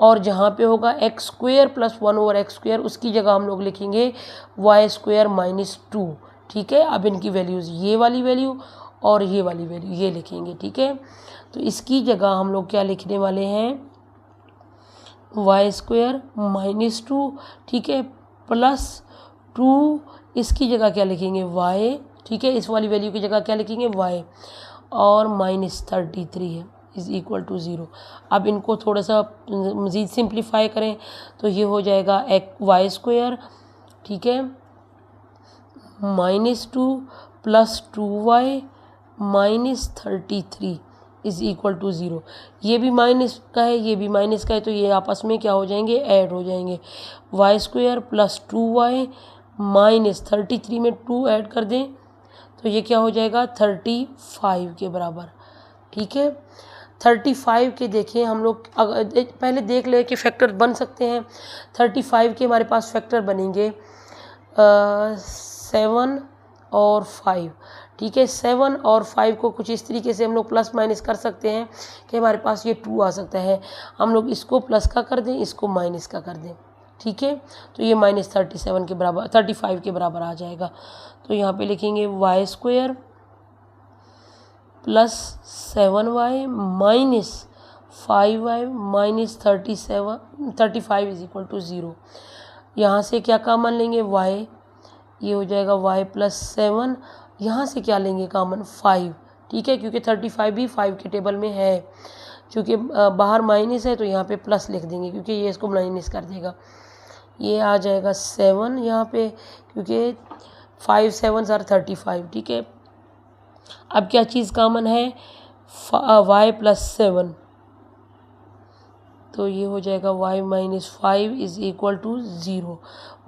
A: और जहाँ पे होगा x square plus 1/x square उसकी जगह हम लोग लिखेंगे y स्क्वायर माइनस 2, ठीक है। अब इनकी वैल्यूज़ ये वाली वैल्यू और ये वाली वैल्यू ये लिखेंगे, ठीक है। तो इसकी जगह हम लोग क्या लिखने वाले हैं, y स्क्वायर माइनस 2, ठीक है, प्लस 2, इसकी जगह क्या लिखेंगे y, ठीक है, इस वाली वैल्यू की जगह क्या लिखेंगे y, और माइनस 33 है इज़ इक्वल टू 0। अब इनको थोड़ा सा मज़ीद सिंप्लीफाई करें तो ये हो जाएगा y स्क्वायर, ठीक है, minus 2 plus 2y minus 33 is equal to 0। ये भी माइनस का है, ये भी माइनस का है, तो ये आपस में क्या हो जाएंगे, ऐड हो जाएंगे। y square plus 2y minus 33 में 2 ऐड कर दें तो ये क्या हो जाएगा 35 के बराबर, ठीक है। 35 के देखें हम लोग पहले देख ले कि फैक्टर बन सकते हैं। 35 के हमारे पास फैक्टर बनेंगे 7 और 5, ठीक है। 7 और 5 को कुछ इस तरीके से हम लोग प्लस माइनस कर सकते हैं कि हमारे पास ये 2 आ सकता है, हम लोग इसको प्लस का कर दें, इसको माइनस का कर दें, ठीक है। तो ये माइनस 37 के बराबर 35 के बराबर आ जाएगा। तो यहाँ पे लिखेंगे y square plus 7y minus 5y minus 35 is equal to 0। यहाँ से क्या कॉमन लेंगे y, ये हो जाएगा y प्लस 7, यहाँ से क्या लेंगे कॉमन 5, ठीक है, क्योंकि 35 भी 5 के टेबल में है। चूँकि बाहर माइनस है तो यहाँ पे प्लस लिख देंगे क्योंकि ये इसको माइनस कर देगा। ये आ जाएगा 7 यहाँ पे, क्योंकि 5 7 आर 35, ठीक है। अब क्या चीज़ कॉमन है, y प्लस 7, तो ये हो जाएगा y minus 5 is equal to 0।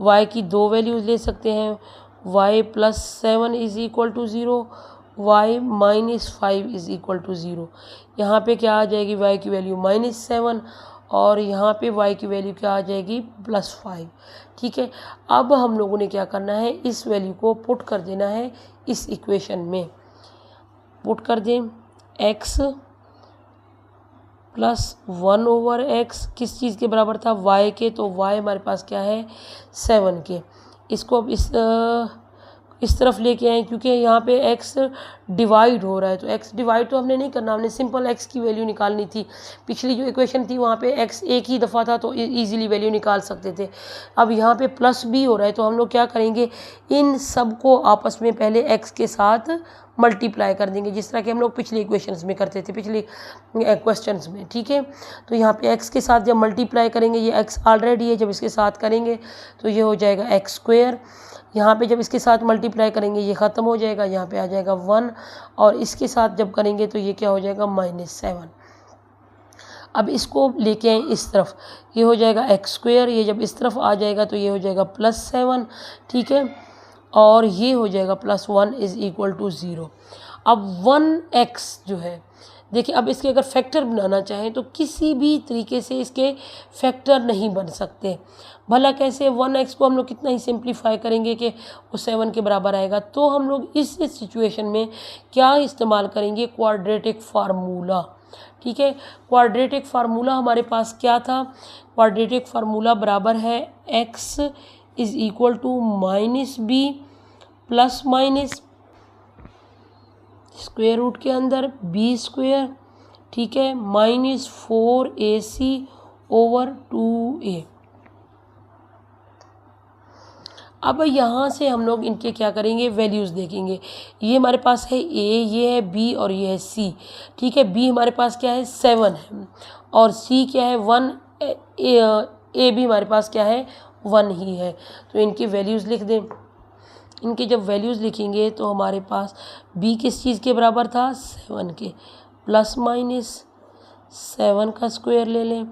A: y की दो वैल्यूज़ ले सकते हैं, y plus 7 is equal to 0, y minus 5 is equal to 0। यहाँ पे क्या आ जाएगी, y की वैल्यू माइनस 7 और यहाँ पे y की वैल्यू क्या आ जाएगी प्लस 5, ठीक है। अब हम लोगों ने क्या करना है, इस वैल्यू को पुट कर देना है इस इक्वेशन में। पुट कर दें x प्लस 1/x किस चीज़ के बराबर था, y के, तो y हमारे पास क्या है 7 के। इसको अब इस तरफ लेके आए क्योंकि यहाँ पे x डिवाइड हो रहा है, तो x डिवाइड तो हमने नहीं करना, हमने सिंपल x की वैल्यू निकालनी थी। पिछली जो इक्वेशन थी वहाँ पे x एक ही दफ़ा था तो इजीली वैल्यू निकाल सकते थे। अब यहाँ पे प्लस भी हो रहा है तो हम लोग क्या करेंगे, इन सब को आपस में पहले x के साथ मल्टीप्लाई कर देंगे, जिस तरह कि हम लोग पिछले इक्वेशंस में करते थे, पिछले क्वेश्चंस में, ठीक है। तो यहाँ पे x के साथ जब मल्टीप्लाई करेंगे, ये x ऑलरेडी है, जब इसके साथ करेंगे तो ये हो जाएगा x स्क्वायर। यहाँ पे जब इसके साथ मल्टीप्लाई करेंगे ये ख़त्म हो जाएगा, यहाँ पे आ जाएगा 1, और इसके साथ जब करेंगे तो ये क्या हो जाएगा -7। अब इसको लेके आए इस तरफ, ये हो जाएगा x स्क्वायर, ये जब इस तरफ आ जाएगा तो ये हो जाएगा +7, ठीक है, और ये हो जाएगा +1 इज़ इक्वल टू 0। अब 1x जो है, देखिए अब इसके अगर फैक्टर बनाना चाहें तो किसी भी तरीके से इसके फैक्टर नहीं बन सकते। भला कैसे, 1x को हम लोग कितना ही सिंप्लीफाई करेंगे कि वो 7 के बराबर आएगा। तो हम लोग इस सिचुएशन में क्या इस्तेमाल करेंगे, क्वाड्रेटिक फार्मूला, ठीक है। क्वाड्रेटिक फार्मूला हमारे पास क्या था, क्वाड्रेटिक फार्मूला बराबर है x is equal to -b plus minus square root के अंदर b स्क्वायर, ठीक है, -4ac ओवर 2a। अब यहाँ से हम लोग इनके क्या करेंगे, वैल्यूज़ देखेंगे। ये हमारे पास है a, ये है b और ये है c, ठीक है। b हमारे पास क्या है 7 है और c क्या है 1, a भी हमारे पास क्या है 1 ही है। तो इनकी वैल्यूज़ लिख दें। इनके जब वैल्यूज़ लिखेंगे तो हमारे पास b किस चीज़ के बराबर था, 7 के, प्लस माइनस 7 का स्क्वायर ले लें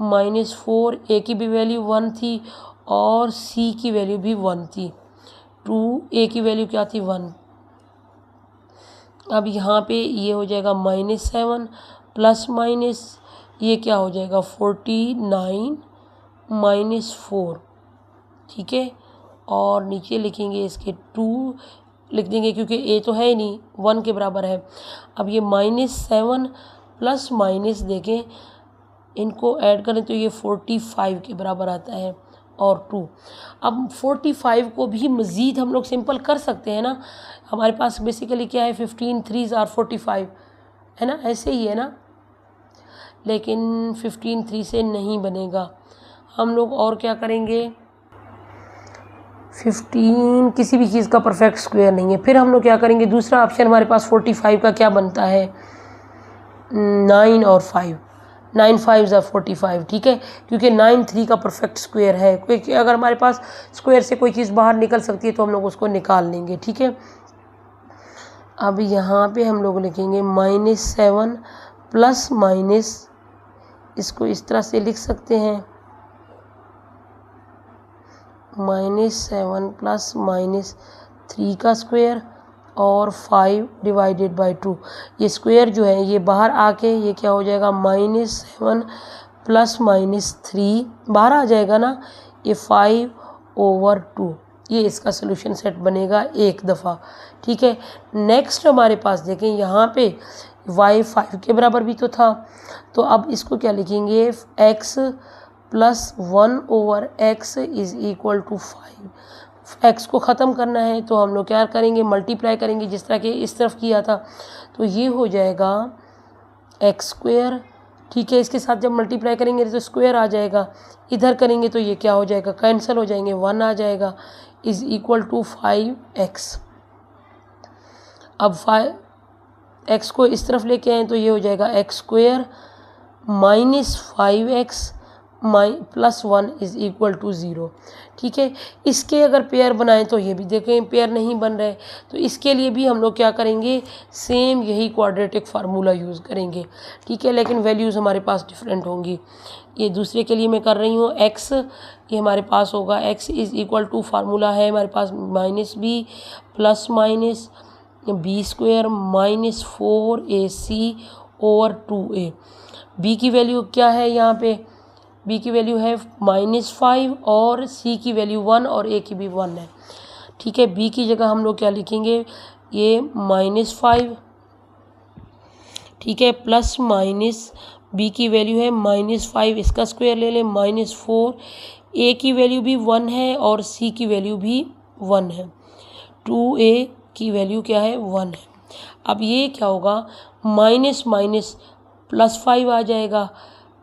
A: -4, a की भी वैल्यू 1 थी और c की वैल्यू भी 1 थी, 2a की वैल्यू क्या थी, 1। अब यहाँ पे ये हो जाएगा -7 प्लस माइनस ये क्या हो जाएगा 49 -4, ठीक है। और नीचे लिखेंगे इसके 2 लिख देंगे क्योंकि a तो है ही नहीं, 1 के बराबर है। अब ये -7 प्लस माइनस देखें इनको ऐड करें तो ये 45 के बराबर आता है और 2। अब 45 को भी मज़ीद हम लोग सिंपल कर सकते हैं ना, हमारे पास बेसिकली क्या है 15 3s are 45 है ना, ऐसे ही है ना, लेकिन 15 3 से नहीं बनेगा। हम लोग और क्या करेंगे, 15 किसी भी चीज़ का परफेक्ट स्क्वायर नहीं है। फिर हम लोग क्या करेंगे, दूसरा ऑप्शन हमारे पास 45 का क्या बनता है, 9 और 5, 9 5s are 45, ठीक है, क्योंकि 9 3 का परफेक्ट स्क्वायर है। कोई अगर हमारे पास स्क्वायर से कोई चीज़ बाहर निकल सकती है तो हम लोग उसको निकाल लेंगे, ठीक है। अब यहाँ पे हम लोग लिखेंगे -7 प्लस माइनस, इसको इस तरह से लिख सकते हैं -7 प्लस -3 का स्क्वायर और 5 डिवाइडेड बाई 2। ये स्क्वायर जो है ये बाहर आके ये क्या हो जाएगा, -7 प्लस -3 बाहर आ जाएगा ना, ये 5/2। ये इसका सोल्यूशन सेट बनेगा एक दफ़ा, ठीक है। नेक्स्ट हमारे पास देखें यहाँ पे y 5 के बराबर भी तो था, तो अब इसको क्या लिखेंगे, x plus 1/x is equal to 5। x को ख़त्म करना है तो हम लोग क्या करेंगे, मल्टीप्लाई करेंगे जिस तरह के इस तरफ किया था, तो ये हो जाएगा x स्क्वायर, ठीक है। इसके साथ जब मल्टीप्लाई करेंगे तो स्क्वायर आ जाएगा, इधर करेंगे तो ये क्या हो जाएगा, कैंसिल हो जाएंगे, 1 आ जाएगा, इज़ इक्वल टू 5x। अब 5x को इस तरफ लेके आए तो ये हो जाएगा x square minus 5x plus 1 is equal to 0, ठीक है। इसके अगर पेयर बनाएं तो ये भी देखें पेयर नहीं बन रहे, तो इसके लिए भी हम लोग क्या करेंगे, सेम यही क्वाड्रेटिक फार्मूला यूज़ करेंगे, ठीक है, लेकिन वैल्यूज़ हमारे पास डिफरेंट होंगी। ये दूसरे के लिए मैं कर रही हूँ, x ये हमारे पास होगा x is equal to formula है हमारे पास -b plus minus b square -4ac/2a। b की वैल्यू क्या है, यहाँ पे b की वैल्यू है -5 और c की वैल्यू 1 और a की भी 1 है, ठीक है। b की जगह हम लोग क्या लिखेंगे, ये -5, ठीक है, प्लस माइनस b की वैल्यू है -5, इसका स्क्वायर ले लें -4, a की वैल्यू भी 1 है और c की वैल्यू भी 1 है, 2a की वैल्यू क्या है, 1 है। अब ये क्या होगा, माइनस माइनस प्लस 5 आ जाएगा,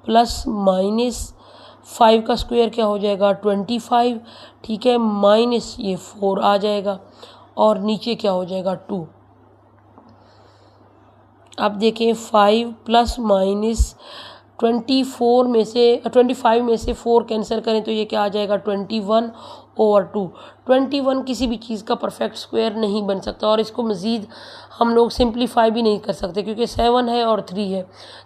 A: प्लस -5 का स्क्वायर क्या हो जाएगा 25, ठीक है, माइनस ये 4 आ जाएगा और नीचे क्या हो जाएगा 2। अब देखें 5 प्लस माइनस 25 में से 4 कैंसिल करें तो ये क्या आ जाएगा 21/2। 21 किसी भी चीज़ का परफेक्ट स्क्वायर नहीं बन सकता और इसको मज़ीद हम लोग सिंप्लीफाई भी नहीं कर सकते क्योंकि 7 है और 3 है,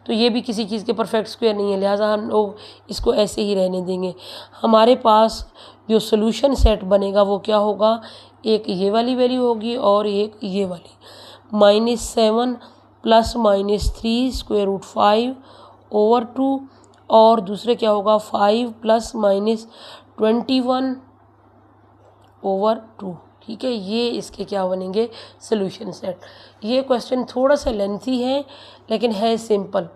A: तो ये भी किसी चीज़ के परफेक्ट स्क्वायर नहीं है, लिहाजा हम लोग इसको ऐसे ही रहने देंगे। हमारे पास जो सोल्यूशन सेट बनेगा वो क्या होगा, एक ये वाली वैल्यू होगी और एक ये वाली, -7 प्लस -3√5/2 और दूसरे क्या होगा 5 प्लस -21/2, ठीक है। ये इसके क्या बनेंगे, सोल्यूशन सेट। ये क्वेश्चन थोड़ा सा लेंथी है लेकिन है सिंपल।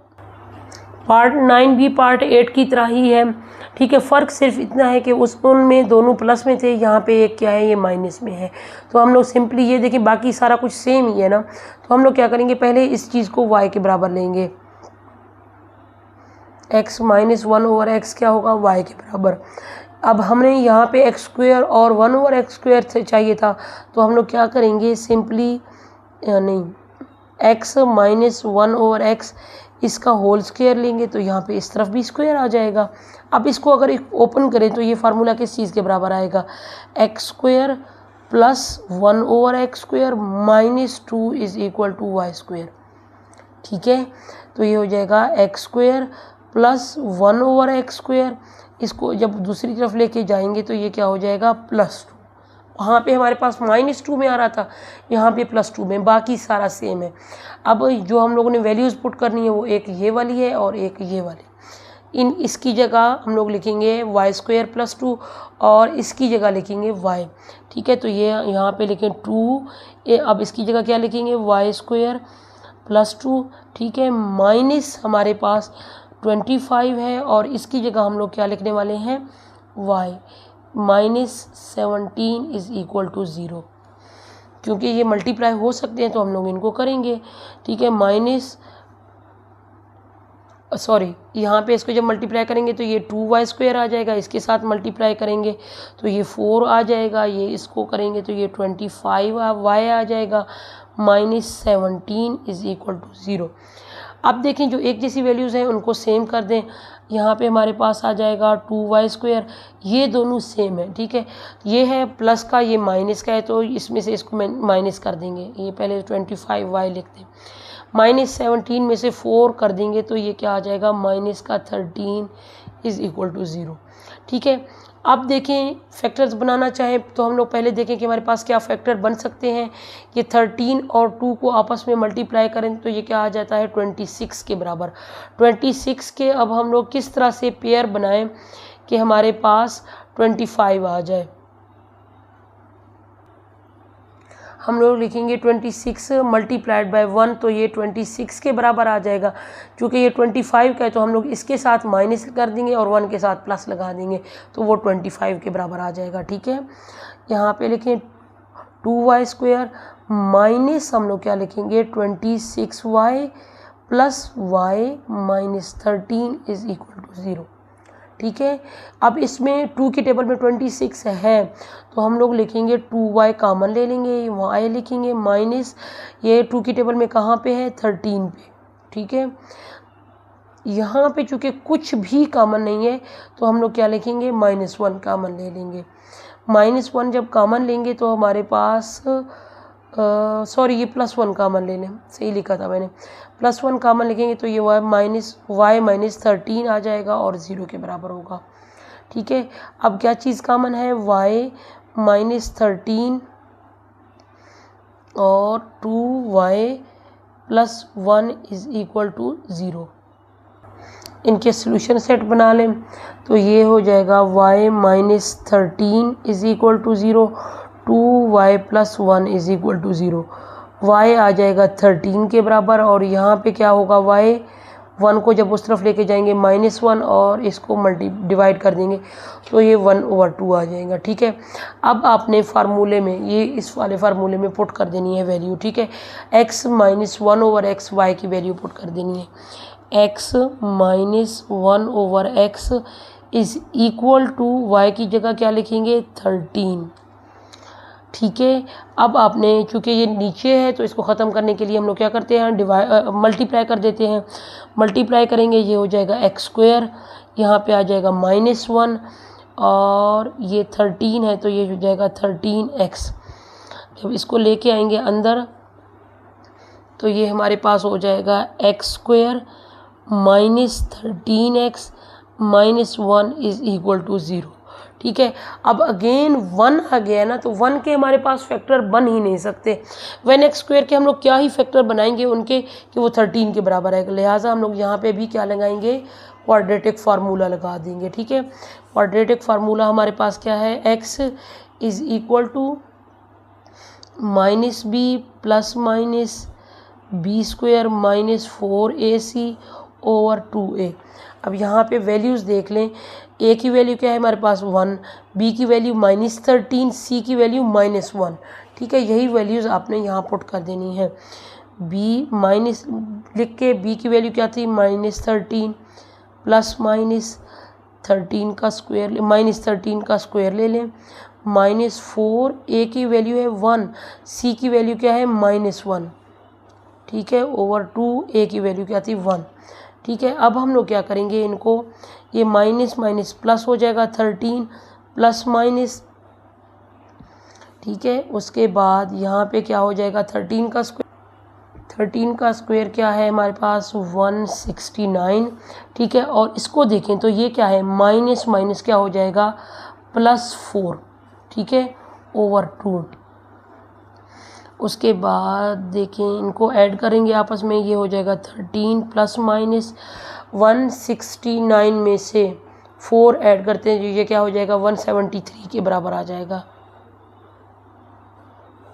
A: पार्ट 9 भी पार्ट 8 की तरह ही है, ठीक है, फ़र्क सिर्फ इतना है कि उनमें दोनों प्लस में थे, यहाँ पे एक क्या है ये माइनस में है। तो हम लोग सिंपली ये देखें बाकी सारा कुछ सेम ही है ना, तो हम लोग क्या करेंगे, पहले इस चीज़ को y के बराबर लेंगे, x -1/x क्या होगा y के बराबर। अब हमने यहाँ पे x स्क्वायर और 1/x स्क्वायर से चाहिए था, तो हम लोग क्या करेंगे, सिंपली नहीं x -1/x इसका होल स्क्वायर लेंगे तो यहाँ पे इस तरफ भी स्क्वायर आ जाएगा। अब इसको अगर ओपन करें तो ये फार्मूला किस चीज़ के बराबर आएगा, x square +1/x² minus 2 is equal to y²। ठीक है, तो ये हो जाएगा x² प्लस 1/x²। इसको जब दूसरी तरफ लेके जाएंगे तो ये क्या हो जाएगा +2। वहाँ पे हमारे पास -2 में आ रहा था, यहाँ पे +2 में, बाकी सारा सेम है। अब जो हम लोगों ने वैल्यूज़ पुट करनी है वो एक ये वाली है और एक ये वाली। इसकी जगह हम लोग लिखेंगे y² + 2 और इसकी जगह लिखेंगे y। ठीक है, तो ये यहाँ पे लिखें 2। अब इसकी जगह क्या लिखेंगे y² + 2। ठीक है, माइनस हमारे पास 25 है और इसकी जगह हम लोग क्या लिखने वाले हैं y -17 इज़ इक्वल टू 0। क्योंकि ये मल्टीप्लाई हो सकते हैं तो हम लोग इनको करेंगे। ठीक है, यहाँ पे इसको जब मल्टीप्लाई करेंगे तो ये 2y² आ जाएगा, इसके साथ मल्टीप्लाई करेंगे तो ये 4 आ जाएगा, ये इसको करेंगे तो ये 25y आ जाएगा, -17 इज़ इक्वल टू 0। अब देखें जो एक जैसी वैल्यूज़ हैं उनको सेम कर दें। यहाँ पे हमारे पास आ जाएगा 2y², ये दोनों सेम है। ठीक है, ये है प्लस का, ये माइनस का है, तो इसमें से इसको माइनस कर देंगे। ये पहले 25y लिखते हैं, -17 में से 4 कर देंगे तो ये क्या आ जाएगा -13 इज़ इक्वल टू 0। ठीक है, अब देखें फैक्टर्स बनाना चाहें तो हम लोग पहले देखें कि हमारे पास क्या फैक्टर बन सकते हैं। ये 13 और 2 को आपस में मल्टीप्लाई करें तो ये क्या आ जाता है 26 के बराबर। 26 के अब हम लोग किस तरह से पेयर बनाएं कि हमारे पास 25 आ जाए। हम लोग लिखेंगे 26 मल्टीप्लाइड बाय 1, तो ये 26 के बराबर आ जाएगा। क्योंकि ये 25 का है तो हम लोग इसके साथ माइनस कर देंगे और 1 के साथ प्लस लगा देंगे तो वो 25 के बराबर आ जाएगा। ठीक है, यहाँ पे लिखें 2y² माइनस हम लोग क्या लिखेंगे 26y plus y -13 is equal to 0। ठीक है, अब इसमें 2 की टेबल में 26 है तो हम लोग लिखेंगे 2y कॉमन ले लेंगे, y लिखेंगे माइनस, ये 2 की टेबल में कहाँ पे है 13 पे। ठीक है, यहाँ पे चूँकि कुछ भी कॉमन नहीं है तो हम लोग क्या लिखेंगे -1 कॉमन ले लेंगे। -1 जब कॉमन लेंगे तो हमारे पास ये +1 कॉमन ले लें, सही लिखा था मैंने, +1 कॉमन लिखेंगे तो ये y -13 आ जाएगा और 0 के बराबर होगा। ठीक है, अब क्या चीज़ कॉमन है y -13 और 2y + 1 इज़ इक्वल टू 0। इनके सॉल्यूशन सेट बना लें तो ये हो जाएगा y -13 is equal to 0, 2y + 1 is equal to 0। y आ जाएगा 13 के बराबर और यहाँ पे क्या होगा y 1 को जब उस तरफ लेके जाएंगे -1 और इसको डिवाइड कर देंगे तो ये 1/2 आ जाएगा। ठीक है, अब आपने फार्मूले में ये इस वाले फार्मूले में पुट कर देनी है वैल्यू। ठीक है, x -1/x y की वैल्यू पुट कर देनी है। x -1/x is equal to y की जगह क्या लिखेंगे 13। ठीक है, अब आपने चूँकि ये नीचे है तो इसको ख़त्म करने के लिए हम लोग क्या करते हैं मल्टीप्लाई कर देते हैं। मल्टीप्लाई करेंगे ये हो जाएगा x², यहाँ पे आ जाएगा -1 और ये 13 है तो ये हो जाएगा 13x। जब इसको लेके आएंगे अंदर तो ये हमारे पास हो जाएगा x² -13x -1 is equal to 0। ठीक है, अब अगेन 1 आ गया ना तो 1 के हमारे पास फैक्टर बन ही नहीं सकते। when x² के हम लोग क्या ही फैक्टर बनाएंगे उनके कि वो 13 के बराबर है, लिहाजा हम लोग यहाँ पे भी क्या लगाएंगे क्वाड्रेटिक फार्मूला लगा देंगे। ठीक है, क्वाड्रेटिक फार्मूला हमारे पास क्या है x is equal to -b plus minus b² -4ac over 2a। अब यहाँ पे वैल्यूज़ देख लें, a की वैल्यू क्या है हमारे पास 1, b की वैल्यू -13, c की वैल्यू -1। ठीक है, यही वैल्यूज़ आपने यहाँ पुट कर देनी है। b माइनस लिख के b की वैल्यू क्या थी -13 प्लस -13 का स्क्वायर ले लें -4, a की वैल्यू है 1, c की वैल्यू क्या है -1। ठीक है, ओवर 2, a की वैल्यू क्या थी 1। ठीक है, अब हम लोग क्या करेंगे इनको, ये माइनस माइनस प्लस हो जाएगा 13 प्लस माइनस। ठीक है। उसके बाद यहाँ पे क्या हो जाएगा 13 का स्क्वायर, 13 का स्क्वायर क्या है हमारे पास 169, ठीक है। और इसको देखें तो ये क्या है माइनस माइनस क्या हो जाएगा +4, ठीक है, ओवर 2। उसके बाद देखें इनको ऐड करेंगे आपस में, ये हो जाएगा 13 प्लस माइनस 169 में से 4 ऐड करते हैं, ये क्या हो जाएगा 173 के बराबर आ जाएगा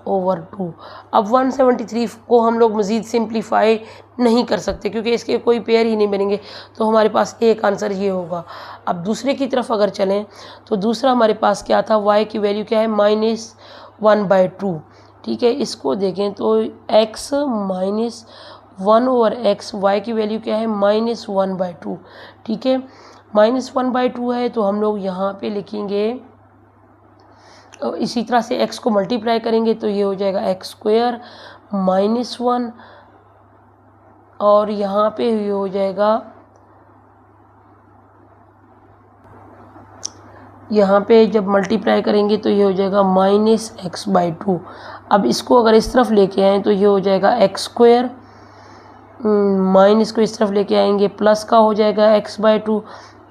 A: ओवर 2। अब 173 को हम लोग मज़ीद सिंप्लीफाई नहीं कर सकते क्योंकि इसके कोई पेयर ही नहीं बनेंगे, तो हमारे पास एक आंसर ये होगा। अब दूसरे की तरफ अगर चलें तो दूसरा हमारे पास क्या था, y की वैल्यू क्या है -1/2, ठीक है। इसको देखें तो x -1 ओवर x, y की वैल्यू क्या है -1/2, ठीक है। -1/2 है तो हम लोग यहाँ पे लिखेंगे, इसी तरह से x को मल्टीप्लाई करेंगे तो ये हो जाएगा x² -1, और यहाँ पे ये हो जाएगा, यहाँ पे जब मल्टीप्लाई करेंगे तो ये हो जाएगा -x/2। अब इसको अगर इस तरफ लेके आएँ तो ये हो जाएगा x², माइनस को इस तरफ लेके आएंगे प्लस का हो जाएगा x/2,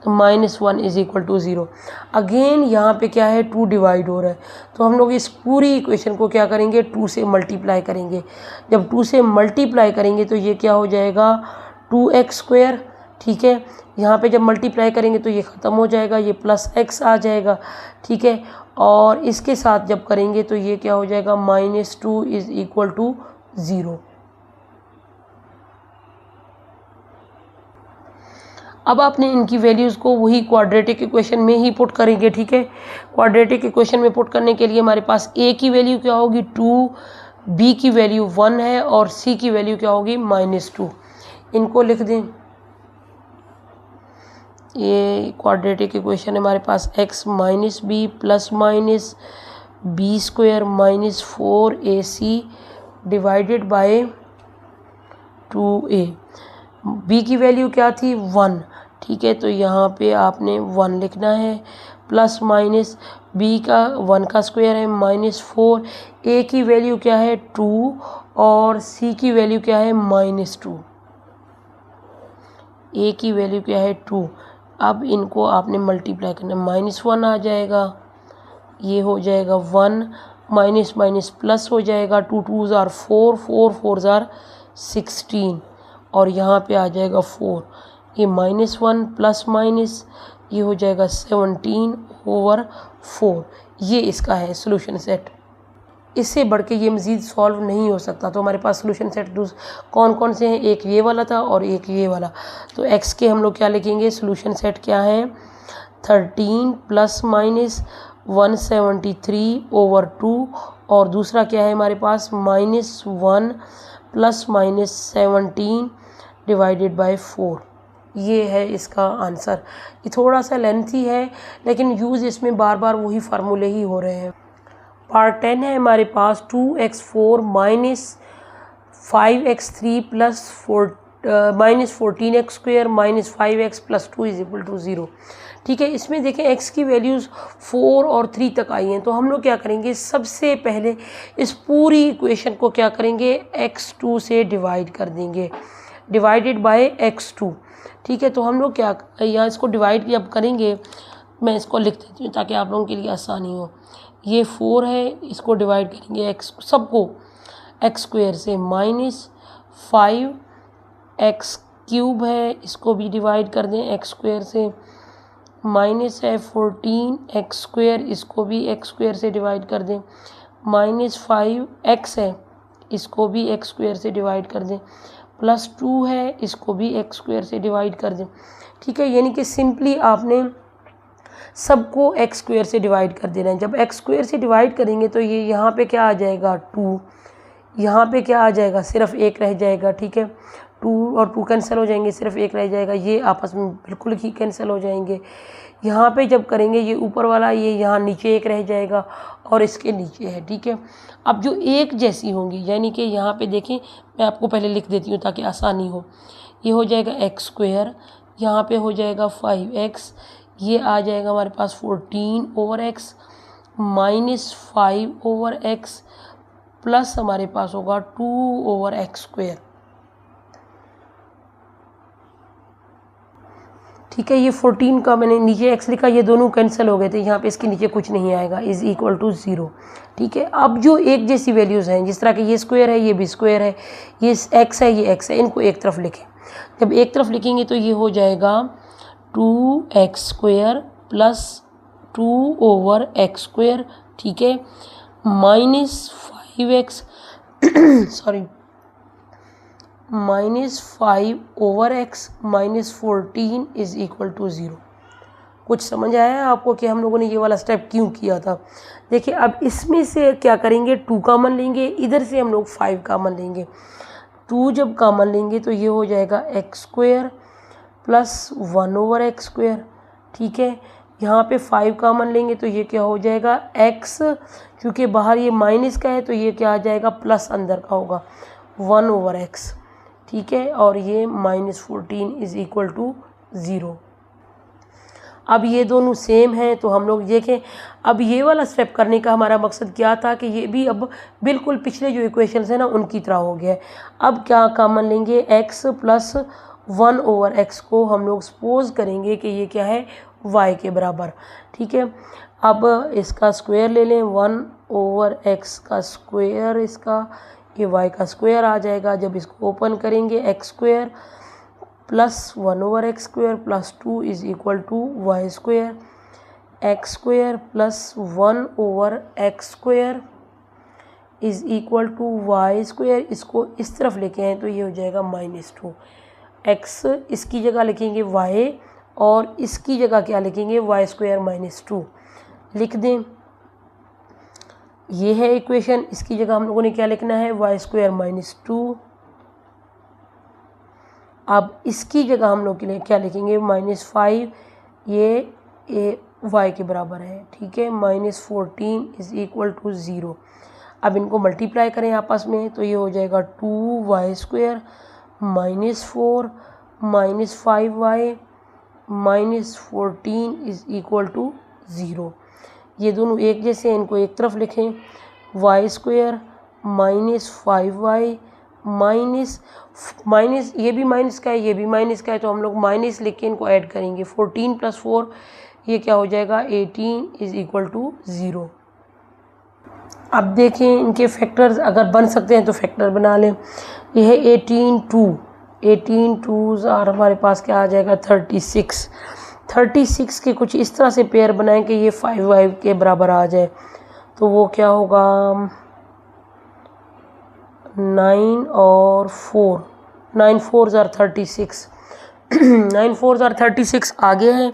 A: तो -1 = 0। अगेन यहाँ पे क्या है 2 डिवाइड हो रहा है, तो हम लोग इस पूरी इक्वेशन को क्या करेंगे 2 से मल्टीप्लाई करेंगे। जब 2 से मल्टीप्लाई करेंगे तो ये क्या हो जाएगा 2x², ठीक है। यहाँ पे जब मल्टीप्लाई करेंगे तो ये ख़त्म हो जाएगा, ये +x आ जाएगा, ठीक है। और इसके साथ जब करेंगे तो ये क्या हो जाएगा -2 = 0। अब आपने इनकी वैल्यूज़ को वही क्वाड्रेटिक इक्वेशन में ही पुट करेंगे, ठीक है। क्वाड्रेटिक इक्वेशन में पुट करने के लिए हमारे पास a की वैल्यू क्या होगी 2, b की वैल्यू 1 है और c की वैल्यू क्या होगी -2। इनको लिख दें, ये क्वाड्रेटिक इक्वेशन है हमारे पास x - b plus minus b² -4ac divided by 2a। b की वैल्यू क्या थी 1, ठीक है, तो यहाँ पे आपने 1 लिखना है, प्लस माइनस b का 1 का स्क्वायर है -4, a की वैल्यू क्या है 2 और c की वैल्यू क्या है -2, a की वैल्यू क्या है 2। अब इनको आपने मल्टीप्लाई करना, -1 आ जाएगा, ये हो जाएगा 1, माइनस माइनस प्लस हो जाएगा, 2 2 ज़ार 4, 4 4 ज़ार 16, और यहाँ पे आ जाएगा 4, ये -1 प्लस माइनस ये हो जाएगा 17/4। ये इसका है सॉल्यूशन सेट। इससे बढ़ के ये मज़ीद सॉल्व नहीं हो सकता। तो हमारे पास सॉल्यूशन सेट कौन कौन से हैं, एक ये वाला था और एक ये वाला। तो x के हम लोग क्या लिखेंगे, सॉल्यूशन सेट क्या है 13 प्लस माइनस 173/2, और दूसरा क्या है हमारे पास -1 प्लस माइनस 17 डिवाइडेड बाय 4। ये है इसका आंसर। ये थोड़ा सा लेंथी है लेकिन यूज़ इसमें बार बार वही फार्मूले ही हो रहे हैं। पार्ट 10 है हमारे पास 2x4 minus 5x3 plus -14x² minus 5x plus 2 = 0। ठीक है, इसमें देखें x की वैल्यूज़ 4 और 3 तक आई हैं, तो हम लोग क्या करेंगे, सबसे पहले इस पूरी इक्वेशन को क्या करेंगे x2 से डिवाइड कर देंगे, डिवाइडेड बाय x2। ठीक है, तो हम लोग क्या यहाँ इसको डिवाइड जब करेंगे, मैं इसको लिख देती हूँ ताकि आप लोगों के लिए आसानी हो। ये 4 है, इसको डिवाइड करेंगे x सबको x² से, -5x³ है, इसको भी डिवाइड कर दें x² से, माइनस है 14x², इसको भी x² से डिवाइड कर दें, -5x है, इसको भी x² से डिवाइड कर दें, +2 है, इसको भी x² से डिवाइड कर दें। ठीक है, यानी कि सिंपली आपने सबको x² से डिवाइड कर देना है। जब x² से डिवाइड करेंगे तो ये यहाँ पे क्या आ जाएगा 2, यहाँ पे क्या आ जाएगा, सिर्फ 1 रह जाएगा। ठीक है, 2 और 2 कैंसिल हो जाएंगे, सिर्फ 1 रह जाएगा, ये आपस में बिल्कुल ही कैंसिल हो जाएंगे। यहाँ पे जब करेंगे ये ऊपर वाला ये यहाँ नीचे 1 रह जाएगा और इसके नीचे है। ठीक है, अब जो एक जैसी होंगी, यानी कि यहाँ पे देखें, मैं आपको पहले लिख देती हूँ ताकि आसानी हो। ये हो जाएगा x², यहाँ पे हो जाएगा 5x, ये आ जाएगा हमारे पास 14/x, -5/x प्लस हमारे पास होगा 2/x²। ठीक है, ये 14 का मैंने नीचे x लिखा, ये दोनों कैंसिल हो गए थे, यहाँ पे इसके नीचे कुछ नहीं आएगा, इज़ इक्वल टू 0। ठीक है, अब जो एक जैसी वैल्यूज़ हैं, जिस तरह के ये स्क्वायर है, ये भी स्क्वायर है, ये x है, ये x है, इनको एक तरफ लिखें। जब एक तरफ लिखेंगे तो ये हो जाएगा 2x² प्लस 2/x²। ठीक है, -5x sorry -5/x -14 is equal to 0। कुछ समझ आया आपको कि हम लोगों ने ये वाला स्टेप क्यों किया था? देखिए, अब इसमें से क्या करेंगे, 2 कॉमन लेंगे, इधर से हम लोग 5 कॉमन लेंगे। 2 जब कॉमन लेंगे तो ये हो जाएगा x² प्लस 1/x²। ठीक है, यहाँ पे 5 कॉमन लेंगे तो ये क्या हो जाएगा, x, क्योंकि बाहर ये माइनस का है तो ये क्या आ जाएगा, प्लस अंदर का होगा 1/x। ठीक है, और ये -14 इज़ इक्वल टू 0। अब ये दोनों सेम हैं तो हम लोग देखें, अब ये वाला स्टेप करने का हमारा मकसद क्या था कि ये भी अब बिल्कुल पिछले जो इक्वेशंस हैं ना उनकी तरह हो गया है। अब क्या कॉमन लेंगे, x प्लस 1/x को हम लोग सपोज करेंगे कि ये क्या है, y के बराबर। ठीक है, अब इसका स्क्वायर ले लें, 1/x का स्क्वायर, इसका ये y का स्क्वायर आ जाएगा। जब इसको ओपन करेंगे, x² plus 1/x² plus 2 is equal to y², x² plus 1/x² is equal to y²। इसको इस तरफ लेके आए तो ये हो जाएगा -2। x इसकी जगह लिखेंगे y और इसकी जगह क्या लिखेंगे, y² -2 लिख दें। ये है इक्वेशन, इसकी जगह हम लोगों ने क्या लिखना है, y² -2। अब इसकी जगह हम लोग के लिए क्या लिखेंगे, -5, ये y के बराबर है। ठीक है, -14 इज़ इक्वल टू 0। अब इनको मल्टीप्लाई करें आपस में तो ये हो जाएगा 2y² -4 -5y -14 is equal to 0। ये दोनों एक जैसे हैं, इनको एक तरफ लिखें, y² -5y माइनस ये भी माइनस का है, ये भी माइनस का है, तो हम लोग माइनस लिख के इनको ऐड करेंगे। 14 + 4 ये क्या हो जाएगा, 18 इज़ इक्वल टू 0। अब देखें इनके फैक्टर्स अगर बन सकते हैं तो फैक्टर बना लें। ये है 18 2s और हमारे पास क्या आ जाएगा, 36 के कुछ इस तरह से पेयर बनाएं कि ये 5y के बराबर आ जाए। तो वो क्या होगा, 9 और 4, 9 4s are 36 9 4s are 36 आ गया है।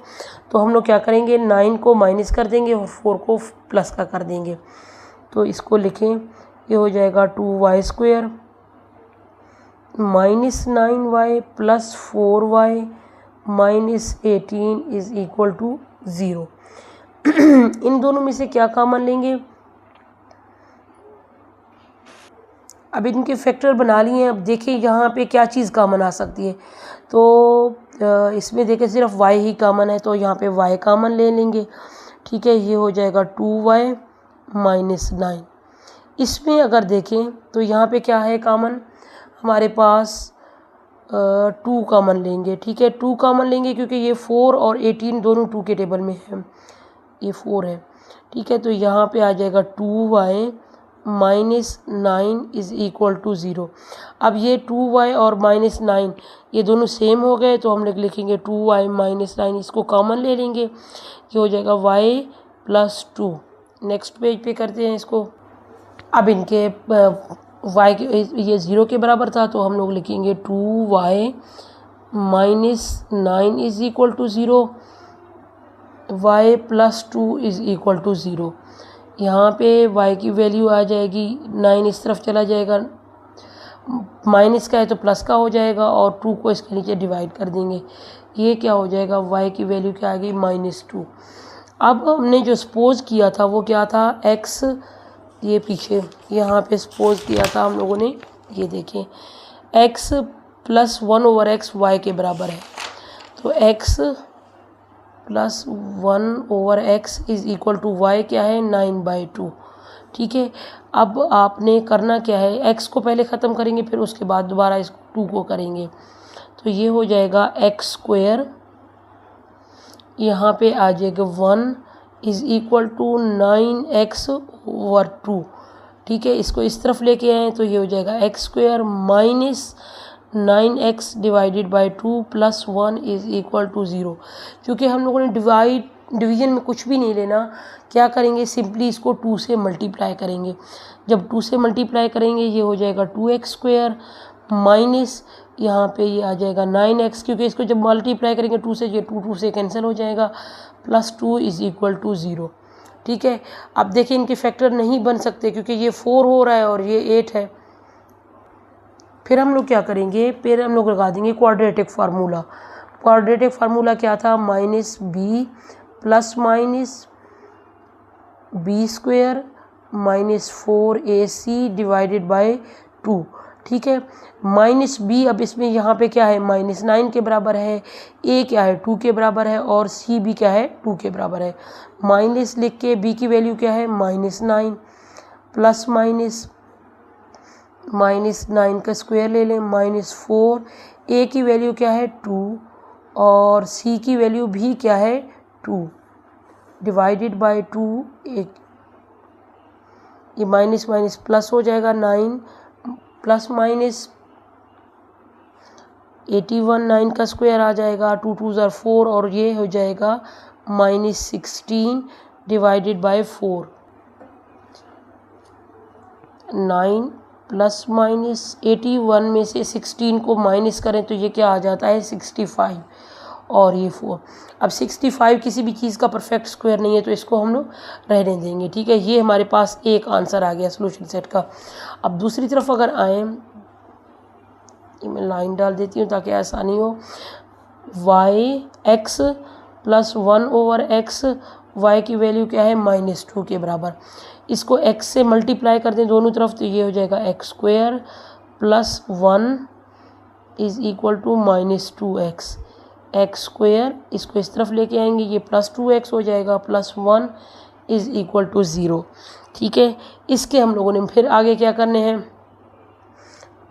A: तो हम लोग क्या करेंगे, 9 को माइनस कर देंगे और 4 को प्लस का कर देंगे। तो इसको लिखें, ये हो जाएगा 2y² -9y plus 4y -18 is equal to 0। इन दोनों में से क्या कॉमन लेंगे, अब इनके फैक्टर बना लिए हैं। अब देखिए यहाँ पे क्या चीज़ कॉमन आ सकती है। तो इसमें देखिए सिर्फ y ही कॉमन है, तो यहाँ पे y कॉमन ले लेंगे। ठीक है, ये हो जाएगा 2y -9। इसमें अगर देखें तो यहाँ पे क्या है कॉमन, हमारे पास 2 कॉमन लेंगे। ठीक है, 2 कॉमन लेंगे क्योंकि ये 4 और 18 दोनों 2 के टेबल में है, ये 4 है। ठीक है, तो यहाँ पे आ जाएगा 2y -9 इज़ इक्वल टू 0। अब ये 2y और -9 ये दोनों सेम हो गए, तो हम लोग लिखेंगे 2y -9, इसको कॉमन ले लेंगे, ये हो जाएगा y + 2। नेक्स्ट पेज पे करते हैं इसको। अब इनके y के ये 0 के बराबर था, तो हम लोग लिखेंगे 2y -9 is equal to 0, y + 2 is equal to 0। यहाँ पे y की वैल्यू आ जाएगी, 9 इस तरफ चला जाएगा, माइनस का है तो प्लस का हो जाएगा, और 2 को इसके नीचे डिवाइड कर देंगे। ये क्या हो जाएगा, y की वैल्यू क्या आ गई, -2। अब हमने जो सपोज किया था वो क्या था, x, ये पीछे यहाँ पे सपोज किया था हम लोगों ने, ये देखें x + 1/x y के बराबर है। तो x plus 1/x is equal to y क्या है 9/2। ठीक है, अब आपने करना क्या है, x को पहले ख़त्म करेंगे फिर उसके बाद दोबारा इस 2 को करेंगे, तो ये हो जाएगा x², यहाँ पे आ जाएगा 1 इज़ इक्वल टू 9x/2। ठीक है, इसको इस तरफ लेके आए तो ये हो जाएगा x² minus 9x divided by 2 plus 1 is equal to 0। क्योंकि हम लोगों ने डिवीज़न में कुछ भी नहीं लेना, क्या करेंगे, सिंपली इसको 2 से मल्टीप्लाई करेंगे। जब 2 से मल्टीप्लाई करेंगे ये हो जाएगा 2x² माइनस यहाँ पे ये आ जाएगा 9x, क्योंकि इसको जब मल्टीप्लाई करेंगे 2 से, ये 2 से कैंसिल हो जाएगा, प्लस 2 इज़ इक्वल टू 0। ठीक है, अब देखिए इनके फैक्टर नहीं बन सकते क्योंकि ये 4 हो रहा है और ये 8 है। फिर हम लोग क्या करेंगे, फिर हम लोग लगा देंगे क्वाड्रेटिक फार्मूला। क्वाड्रेटिक फार्मूला क्या था, -b plus minus b² minus 4ac divided by 2। ठीक है, -b अब इसमें यहाँ पे क्या है, -9 के बराबर है, a क्या है 2 के बराबर है और c भी क्या है 2 के बराबर है। माइनस लिख के b की वैल्यू क्या है -9 प्लस -9 का स्क्वायर ले लें -4, a की वैल्यू क्या है 2 और c की वैल्यू भी क्या है 2 डिवाइडेड बाय 2, ये माइनस माइनस प्लस हो जाएगा 9 प्लस माइनस 81, 9 का स्क्वायर आ जाएगा, 2 2 ज़ार 4 और ये हो जाएगा -16 डिवाइडेड बाय 4। 9 प्लस माइनस 81 में से 16 को माइनस करें तो ये क्या आ जाता है 65 और ये 4। अब 65 किसी भी चीज़ का परफेक्ट स्क्वायर नहीं है तो इसको हम लोग रहने देंगे। ठीक है, ये हमारे पास एक आंसर आ गया सॉल्यूशन सेट का। अब दूसरी तरफ अगर आए, ये मैं लाइन डाल देती हूँ ताकि आसानी हो, y(x) प्लस 1/x, y की वैल्यू क्या है -2 के बराबर। इसको x से मल्टीप्लाई कर दें दोनों तरफ तो ये हो जाएगा x² plus 1 is equal to -2x। x², इसको इस तरफ लेके आएंगे, ये प्लस 2x हो जाएगा प्लस 1 इज़ इक्वल टू 0। ठीक है, इसके हम लोगों ने फिर आगे क्या करने हैं,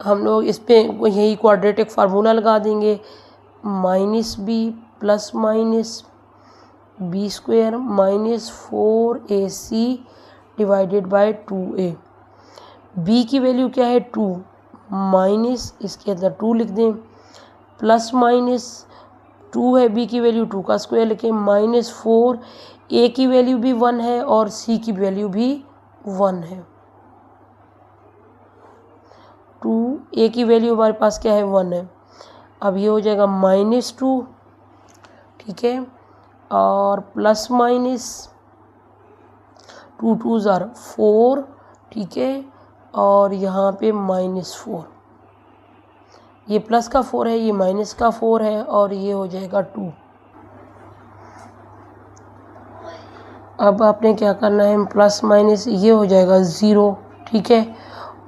A: हम लोग इस पे यही क्वाड्रेटिक फार्मूला लगा देंगे, -b plus minus b² minus 4ac divided by 2a। b की वैल्यू क्या है 2 माइनस इसके अंदर 2 लिख दें, प्लस माइनस 2 है, b की वैल्यू 2 का स्क्वायर लिखें, -4, a की वैल्यू भी 1 है और c की वैल्यू भी 1 है। 2, a की वैल्यू हमारे पास क्या है 1 है। अब ये हो जाएगा -2, ठीक है, और प्लस माइनस 2 2 ज़ार 4, ठीक है, और यहाँ पे -4, ये प्लस का 4 है, ये माइनस का 4 है और ये हो जाएगा 2। अब आपने क्या करना है, प्लस माइनस ये हो जाएगा 0, ठीक है,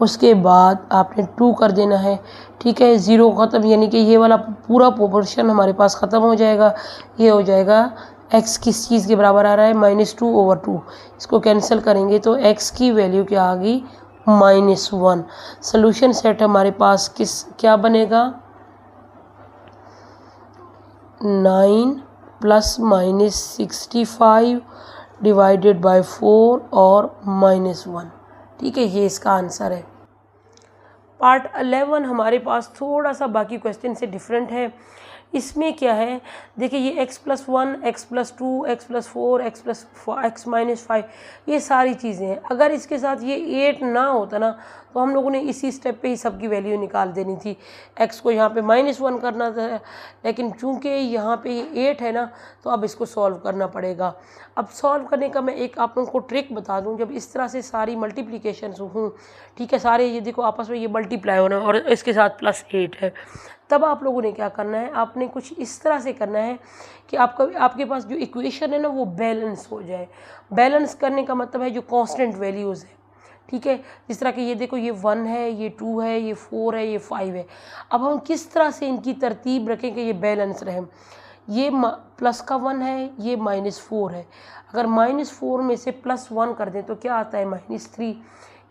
A: उसके बाद आपने 2 कर देना है। ठीक है, 0 ख़त्म, यानी कि ये वाला पूरा प्रोपोर्शन हमारे पास ख़त्म हो जाएगा। ये हो जाएगा x किस चीज़ के बराबर आ रहा है -2/2, इसको कैंसिल करेंगे तो x की वैल्यू क्या आ गई -1। सोल्यूशन सेट हमारे पास क्या बनेगा 9 प्लस माइनस 65 डिवाइडेड बाय 4 और -1। ठीक है, ये इसका आंसर है। पार्ट 11 हमारे पास थोड़ा सा बाकी क्वेश्चन से डिफरेंट है। इसमें क्या है, देखिए ये x+1, x+2, x+4, x-5 ये सारी चीज़ें हैं। अगर इसके साथ ये 8 ना होता ना तो हम लोगों ने इसी स्टेप पे ही सबकी वैल्यू निकाल देनी थी। x को यहाँ पे -1 करना था, लेकिन चूंकि यहाँ पे ये 8 है ना तो अब इसको सॉल्व करना पड़ेगा। अब सॉल्व करने का मैं एक आप लोगों को ट्रिक बता दूँ। जब इस तरह से सारी मल्टीप्लिकेशन हूँ, ठीक है, सारे ये देखो आपस में ये मल्टीप्लाई होना और इसके साथ +8 है, तब आप लोगों ने क्या करना है, आपने कुछ इस तरह से करना है कि आपके पास जो इक्वेशन है ना वो बैलेंस हो जाए। बैलेंस करने का मतलब है जो कांस्टेंट वैल्यूज़ है, ठीक है, जिस तरह कि ये देखो ये 1 है, ये 2 है, ये 4 है, ये 5 है। अब हम किस तरह से इनकी तरतीब रखें कि ये बैलेंस रहे। ये प्लस का 1 है, ये -4 है। अगर -4 में से +1 कर दें तो क्या आता है -3।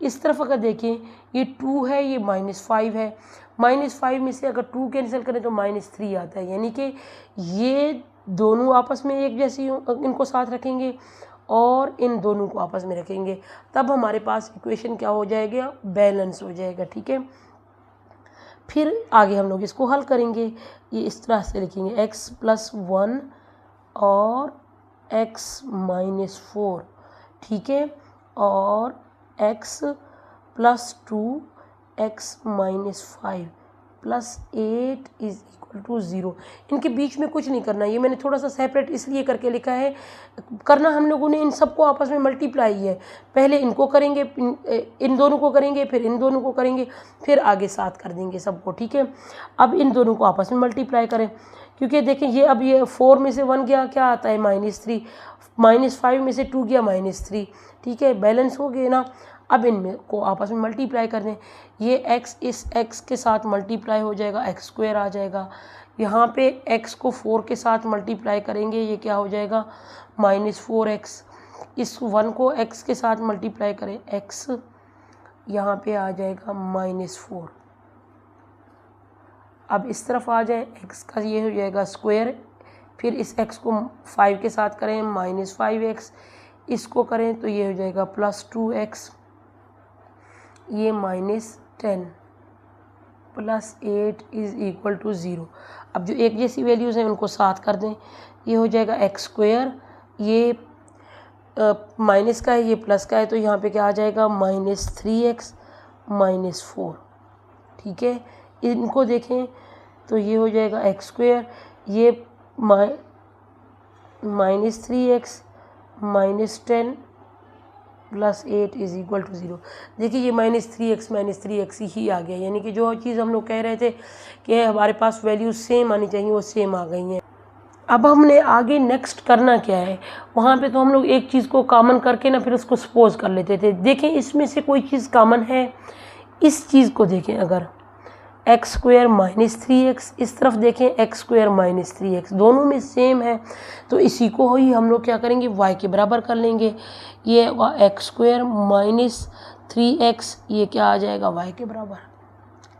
A: इस तरफ अगर देखें ये 2 है, ये -5 है। -5 में से अगर 2 कैंसिल करें तो -3 आता है, यानी कि ये दोनों आपस में एक जैसी इनको साथ रखेंगे और इन दोनों को आपस में रखेंगे, तब हमारे पास इक्वेशन क्या हो जाएगा, बैलेंस हो जाएगा। ठीक है, फिर आगे हम लोग इसको हल करेंगे। ये इस तरह से लिखेंगे x+1 और x-4, ठीक है, और x+2 x-5 +8 = 0। इनके बीच में कुछ नहीं करना, ये मैंने थोड़ा सा सेपरेट इसलिए करके लिखा है, करना हम लोगों ने इन सबको आपस में मल्टीप्लाई है। पहले इनको करेंगे, इन दोनों को करेंगे, फिर इन दोनों को करेंगे, फिर आगे साथ कर देंगे सबको। ठीक है, अब इन दोनों को आपस में मल्टीप्लाई करें, क्योंकि देखें ये अब ये 4 में से 1 गया, क्या आता है -3, -5 में से 2 गया -3। ठीक है, बैलेंस हो गए ना। अब इनमें को आपस में मल्टीप्लाई कर दें, ये x इस x के साथ मल्टीप्लाई हो जाएगा, x² आ जाएगा। यहाँ पे x को 4 के साथ मल्टीप्लाई करेंगे, ये क्या हो जाएगा -4x। इस 1 को x के साथ मल्टीप्लाई करें, x यहाँ पे आ जाएगा -4। अब इस तरफ आ जाए, x का ये हो जाएगा स्क्वायर, फिर इस x को 5 के साथ करें -5x, इसको करें तो ये हो जाएगा +2x, ये -10 +8 = 0। अब जो एक जैसी वैल्यूज़ हैं उनको साथ कर दें, ये हो जाएगा x², ये माइनस का है, ये प्लस का है, तो यहाँ पे क्या आ जाएगा -3x -4। ठीक है, इनको देखें तो ये हो जाएगा x², ये -3x -10 +8 = 0। देखिए ये -3x ही आ गया, यानी कि जो चीज़ हम लोग कह रहे थे कि हमारे पास वैल्यू सेम आनी चाहिए, वो सेम आ गई हैं। अब हमने आगे नेक्स्ट करना क्या है, वहाँ पे तो हम लोग एक चीज़ को कॉमन करके ना फिर उसको सपोज कर लेते थे। देखें इसमें से कोई चीज़ कॉमन है, इस चीज़ को देखें, अगर x² -3x, इस तरफ देखें x² -3x, दोनों में सेम है, तो इसी को ही हम लोग क्या करेंगे, y के बराबर कर लेंगे। ये x² -3x, ये क्या आ जाएगा y के बराबर।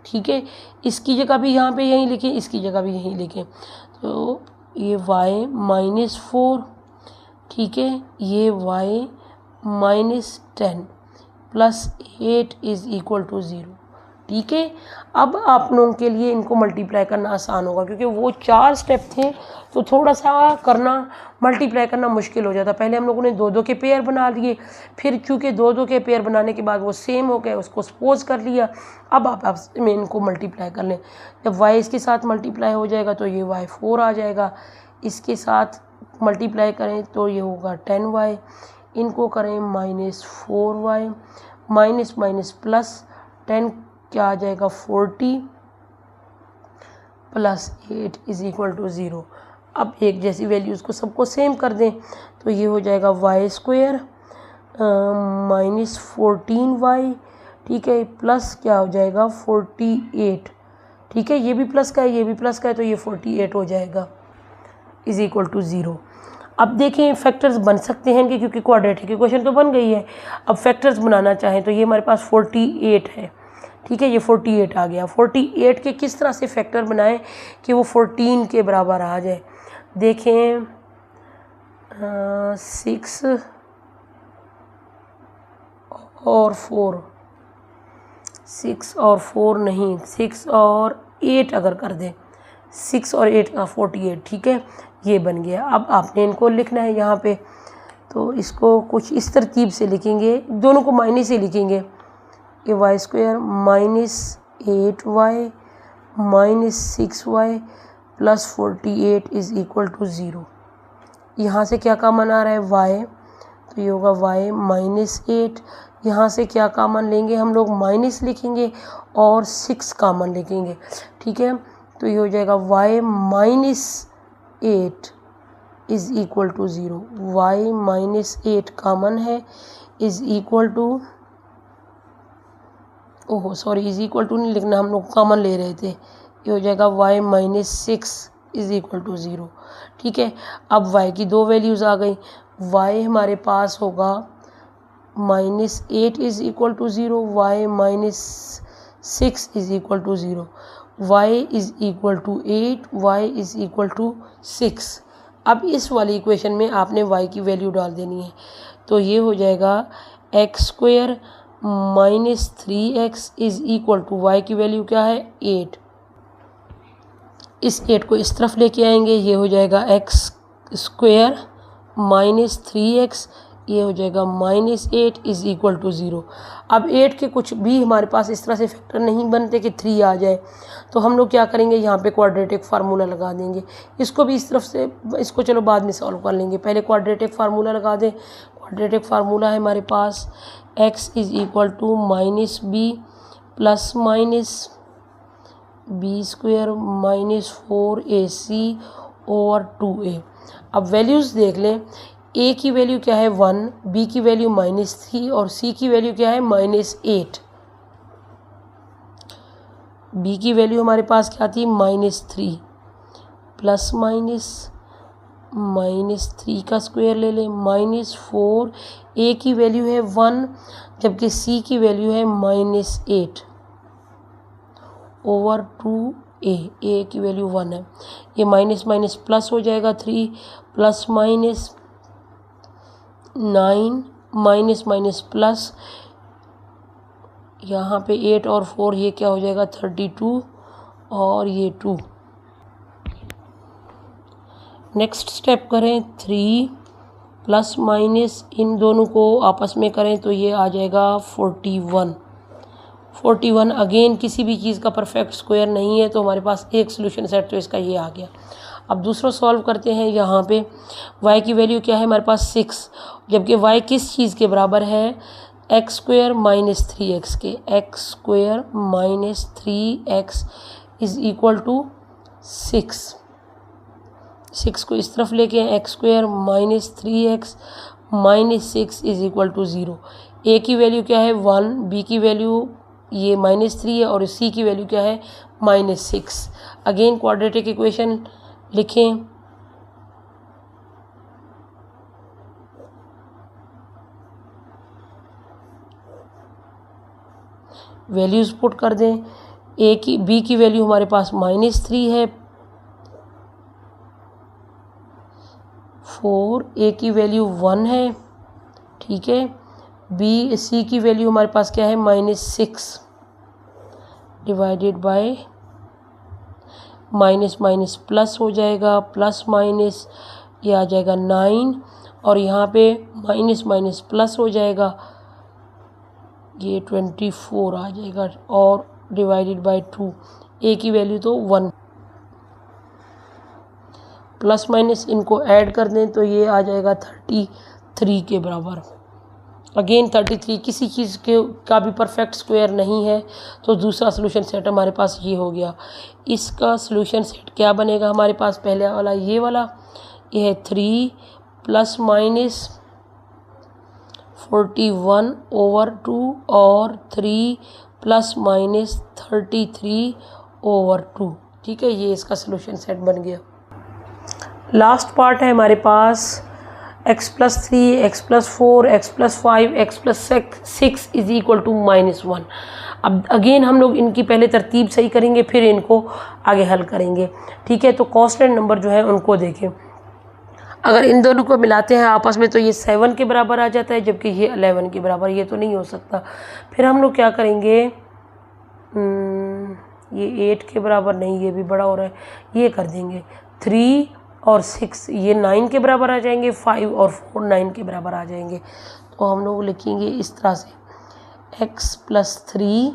A: ठीक है, इसकी जगह भी यहाँ पे यहीं लिखें, इसकी जगह भी यहीं लिखें, तो ये y -4, ठीक है, ये y -10 +8 = 0। ठीक है, अब आप लोगों के लिए इनको मल्टीप्लाई करना आसान होगा, क्योंकि वो 4 स्टेप थे तो थोड़ा सा करना, मल्टीप्लाई करना मुश्किल हो जाता। पहले हम लोगों ने 2-2 के पेयर बना लिए, फिर चूँकि 2-2 के पेयर बनाने के बाद वो सेम हो गए, उसको सपोज कर लिया। अब आप में इनको मल्टीप्लाई कर लें, जब y इसके साथ मल्टीप्लाई हो जाएगा तो ये y4 आ जाएगा, इसके साथ मल्टीप्लाई करें तो ये होगा 10y, इनको करें -4y, माइनस माइनस प्लस 10 क्या आ जाएगा 40 +8 = 0। अब एक जैसी वैल्यूज़ को सबको सेम कर दें, तो ये हो जाएगा y² -14y, ठीक है, प्लस क्या हो जाएगा 48, ठीक है, ये भी प्लस का है, ये भी प्लस का है, तो ये 48 हो जाएगा = 0। अब देखें फैक्टर्स बन सकते हैं क्योंकि क्वाड्रेटिक इक्वेशन तो बन गई है। अब फैक्टर्स बनाना चाहें तो ये हमारे पास 48 है, ठीक है, ये 48 आ गया। 48 के किस तरह से फैक्टर बनाएं कि वो 14 के बराबर आ जाए। देखें 6 और 4, 6 और 4 नहीं, 6 और 8 अगर कर दें, 6 और 8 का 48, ठीक है, ये बन गया। अब आपने इनको लिखना है यहाँ पे, तो इसको कुछ इस तरतीब से लिखेंगे, दोनों को माइनस से लिखेंगे, ये y² -8y -6y +48 = 0। यहाँ से क्या कॉमन आ रहा है y, तो ये होगा y -8, यहाँ से क्या कॉमन लेंगे हम लोग, माइनस लिखेंगे और 6 कॉमन लिखेंगे, ठीक है, तो ये हो जाएगा y -8 = 0। y -8 कॉमन है ओहो सॉरी, = नहीं लिखना, हम लोग कॉमन ले रहे थे, ये हो जाएगा y -6 इज़ इक्वल टू 0। ठीक है, अब y की दो वैल्यूज़ आ गई। y हमारे पास होगा -8 is equal to 0, y -6 is equal to 0, y is equal to 8, y is equal to 6। अब इस वाली इक्वेशन में आपने y की वैल्यू डाल देनी है, तो ये हो जाएगा x² -3x is equal to y की वैल्यू क्या है 8। इस 8 को इस तरफ लेके आएंगे, ये हो जाएगा x² -3x, ये हो जाएगा -8 इज़ इक्वल टू 0। अब 8 के कुछ भी हमारे पास इस तरह से फैक्टर नहीं बनते कि 3 आ जाए, तो हम लोग क्या करेंगे, यहाँ पे क्वाड्रेटिक फार्मूला लगा देंगे। इसको भी इस तरफ से, इसको चलो बाद में सॉल्व कर लेंगे, पहले क्वाड्रेटिक फार्मूला लगा दें। क्वाड्रेटिक फार्मूला है हमारे पास x is equal to -b plus minus b² -4ac over 2a। अब वैल्यूज़ देख लें, a की वैल्यू क्या है 1, b की वैल्यू -3 और c की वैल्यू क्या है -8। b की वैल्यू हमारे पास क्या थी -3 प्लस -3 का स्क्वायर ले लें -4, a की वैल्यू है 1 जबकि c की वैल्यू है -8 ओवर 2a, a की वैल्यू 1 है। ये माइनस माइनस प्लस हो जाएगा 3 plus minus 9 minus minus plus, यहाँ पे 8 और 4 ये क्या हो जाएगा 32 और ये 2। नेक्स्ट स्टेप करें 3 प्लस माइनस इन दोनों को आपस में करें तो ये आ जाएगा 41। अगेन किसी भी चीज़ का परफेक्ट स्क्वायर नहीं है तो हमारे पास एक सोल्यूशन सेट, तो इसका ये आ गया। अब दूसरा सॉल्व करते हैं। यहाँ पे y की वैल्यू क्या है हमारे पास 6, जबकि y किस चीज़ के बराबर है x² -3x के, x² -3x is equal to 6 को इस तरफ लेके x² -3x -6 is equal to 0। a की वैल्यू क्या है 1, b की वैल्यू ये -3 है और c की वैल्यू क्या है -6। अगेन क्वाड्रेटिक इक्वेशन लिखें, वैल्यूज़ पुट कर दें। b की वैल्यू हमारे पास -3 है 4, a की वैल्यू 1 है, ठीक है। c की वैल्यू हमारे पास क्या है -6 divided by minus minus plus हो जाएगा, प्लस माइनस ये आ जाएगा 9 और यहाँ पे माइनस माइनस प्लस हो जाएगा, ये 24 आ जाएगा और डिवाइडेड बाय 2। a की वैल्यू तो 1, प्लस माइनस इनको ऐड कर दें तो ये आ जाएगा 33 के बराबर। अगेन 33 किसी चीज़ का भी परफेक्ट स्क्वायर नहीं है, तो दूसरा सोल्यूशन सेट हमारे पास ये हो गया। इसका सोल्यूशन सेट क्या बनेगा हमारे पास, पहले वाला ये वाला, ये है 3 प्लस माइनस 41 ओवर 2 और 3 प्लस माइनस 33 ओवर 2, ठीक है। ये इसका सोल्यूशन सेट बन गया। लास्ट पार्ट है हमारे पास x+3, x+4, x+5, x+6 is equal to -1। अब अगेन हम लोग इनकी पहले तरतीब सही करेंगे, फिर इनको आगे हल करेंगे, ठीक है। तो कांस्टेंट नंबर जो है उनको देखें, अगर इन दोनों को मिलाते हैं आपस में तो ये 7 के बराबर आ जाता है, जबकि ये 11 के बराबर, ये तो नहीं हो सकता। फिर हम लोग क्या करेंगे, ये 8 के बराबर नहीं, ये भी बड़ा हो रहा है, ये कर देंगे 3 और 6 ये 9 के बराबर आ जाएंगे, 5 और 4 9 के बराबर आ जाएंगे। तो हम लोग लिखेंगे इस तरह से x+3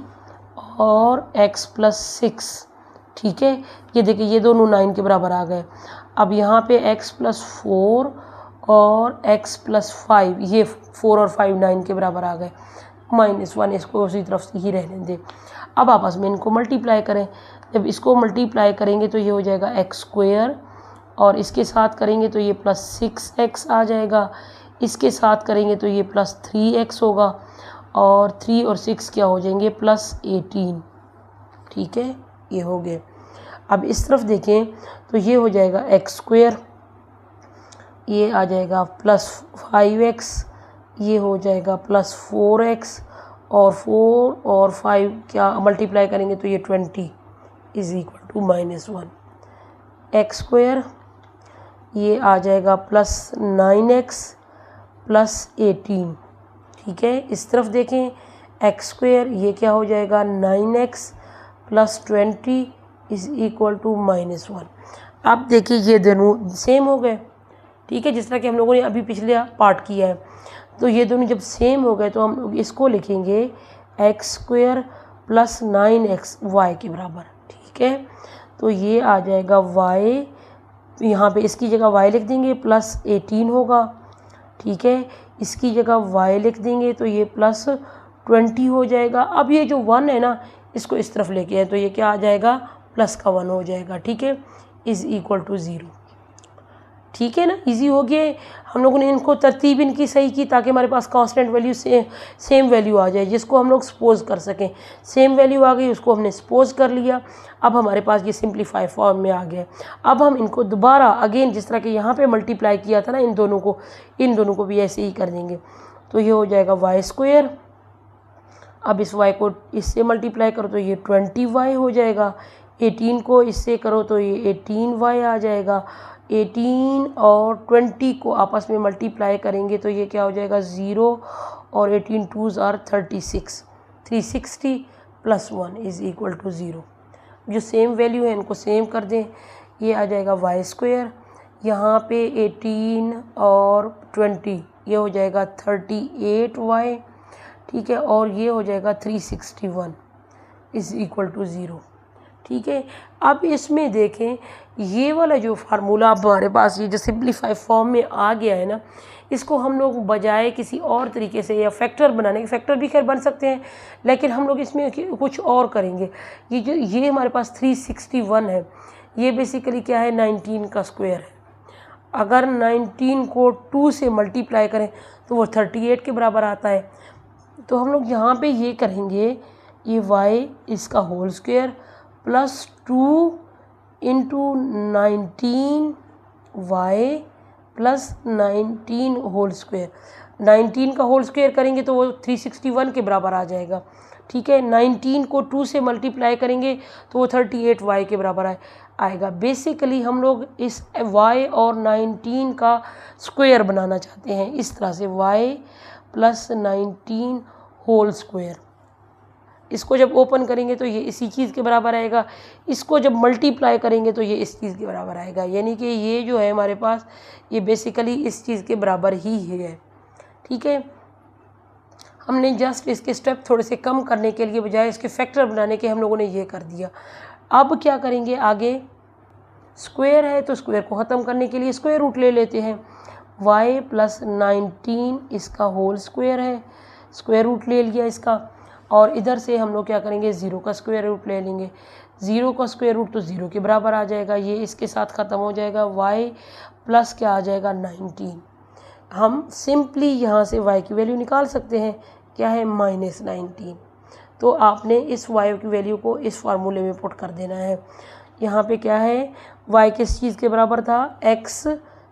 A: और x+6, ठीक है। ये देखिए ये दोनों 9 के बराबर आ गए। अब यहाँ पे x+4 और x+5, ये 4 और 5 9 के बराबर आ गए, -1 इसको उसी तरफ से ही रहने दें। अब आपस में इनको मल्टीप्लाई करें, जब इसको मल्टीप्लाई करेंगे तो ये हो जाएगा x² और इसके साथ करेंगे तो ये +6x आ जाएगा, इसके साथ करेंगे तो ये +3x होगा और 3 और 6 क्या हो जाएंगे +18, ठीक है। ये हो गए। अब इस तरफ देखें तो ये हो जाएगा एक्स स्क्वायर, ये आ जाएगा प्लस 5x, ये हो जाएगा प्लस 4x, और 4 और 5 क्या मल्टीप्लाई करेंगे तो ये 20 is equal to -1। X square ये आ जाएगा प्लस 9x प्लस 18। ठीक है, इस तरफ देखें एक्स स्क्वायर ये क्या हो जाएगा 9x plus 20 is equal to -1। अब देखिए ये दोनों सेम हो गए। ठीक है, जिस तरह कि हम लोगों ने अभी पिछले पार्ट किया है, तो ये दोनों जब सेम हो गए तो हम लोग इसको लिखेंगे x square plus 9x Y के बराबर। ठीक है, तो ये आ जाएगा y, यहाँ पे इसकी जगह y लिख देंगे प्लस 18 होगा। ठीक है, इसकी जगह y लिख देंगे तो ये प्लस 20 हो जाएगा। अब ये जो 1 है ना, इसको इस तरफ लेके आए तो ये क्या आ जाएगा प्लस का 1 हो जाएगा। ठीक है, इज़ इक्वल टू 0। ठीक है ना, इजी हो गया। हम लोगों ने इनको तरतीब इनकी सही की ताकि हमारे पास कांस्टेंट वैल्यू से सेम वैल्यू आ जाए जिसको हम लोग सपोज कर सकें। सेम वैल्यू आ गई, उसको हमने सपोज कर लिया। अब हमारे पास ये सिंप्लीफाई फॉर्म में आ गया। अब हम इनको दोबारा अगेन जिस तरह के यहाँ पे मल्टीप्लाई किया था ना इन दोनों को भी ऐसे ही कर देंगे। तो ये हो जाएगा वाई स्क्वायर। अब इस y को इससे मल्टीप्लाई करो तो ये 20y हो जाएगा। 18 को इससे करो तो ये 18y आ जाएगा। 18 और 20 को आपस में मल्टीप्लाई करेंगे तो ये क्या हो जाएगा 0 और 18 2s are 36, 360 plus 1 is equal to 0। जो सेम वैल्यू है इनको सेम कर दें, ये आ जाएगा वाई स्क्वायर, यहाँ पे 18 और 20 ये हो जाएगा 38y। ठीक है, और ये हो जाएगा 361 इज़ इक्वल टू 0। ठीक है, अब इसमें देखें ये वाला जो फार्मूला अब हमारे पास ये जो सिंप्लीफाई फॉर्म में आ गया है ना, इसको हम लोग बजाय किसी और तरीके से या फैक्टर बनाने के, फैक्टर भी खैर बन सकते हैं लेकिन हम लोग इसमें कुछ और करेंगे। ये हमारे पास 361 है, ये बेसिकली क्या है 19 का स्क्वायर है। अगर 19 को 2 से मल्टीप्लाई करें तो वो 38 के बराबर आता है। तो हम लोग यहाँ पे ये करेंगे, ये y इसका whole square plus 2 into 19y plus 19 whole square. 19 का होल स्क्वायर करेंगे तो वो 361 के बराबर आ जाएगा। ठीक है, 19 को 2 से मल्टीप्लाई करेंगे तो वो 38y के बराबर आएगा। बेसिकली हम लोग इस y और 19 का स्क्वायर बनाना चाहते हैं। इस तरह से y प्लस 19 होल स्क्वायर, इसको जब ओपन करेंगे तो ये इसी चीज़ के बराबर आएगा। इसको जब मल्टीप्लाई करेंगे तो ये इस चीज़ के बराबर आएगा। यानी कि ये जो है हमारे पास ये बेसिकली इस चीज़ के बराबर ही है। ठीक है, हमने जस्ट इसके स्टेप थोड़े से कम करने के लिए बजाय इसके फैक्टर बनाने के हम लोगों ने ये कर दिया। अब क्या करेंगे आगे, स्क्वायर है तो स्क्वायर को ख़त्म करने के लिए स्क्वायर रूट ले लेते हैं। y प्लस 19 इसका होल स्क्वायर है, स्क्वायर रूट ले लिया इसका। और इधर से हम लोग क्या करेंगे 0 का स्क्वायर रूट ले लेंगे। 0 का स्क्वायर रूट तो 0 के बराबर आ जाएगा, ये इसके साथ ख़त्म हो जाएगा। y प्लस क्या आ जाएगा 19। हम सिंपली यहाँ से y की वैल्यू निकाल सकते हैं, क्या है -19। तो आपने इस y की वैल्यू को इस फार्मूले में पुट कर देना है। यहाँ पे क्या है y किस चीज़ के बराबर था, x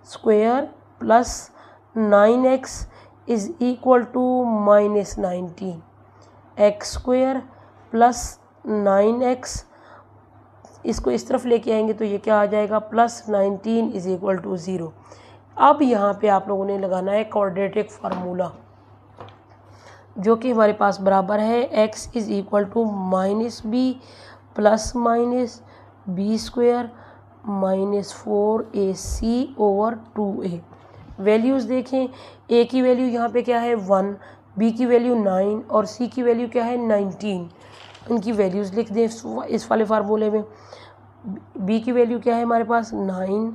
A: square plus 9x is equal to -19। X square plus 9x, इसको इस तरफ लेके आएंगे तो ये क्या आ जाएगा प्लस 19 इज़ इक्वल टू 0। अब यहाँ पे आप लोगों ने लगाना है क्वाड्रेटिक फार्मूला, जो कि हमारे पास बराबर है x is equal to -b plus minus b square -4ac over 2a। Values देखें, a की वैल्यू यहाँ पे क्या है 1, b की वैल्यू 9 और c की वैल्यू क्या है 19। इनकी वैल्यूज़ लिख दें इस वाले फार्मूले में। b की वैल्यू क्या है हमारे पास 9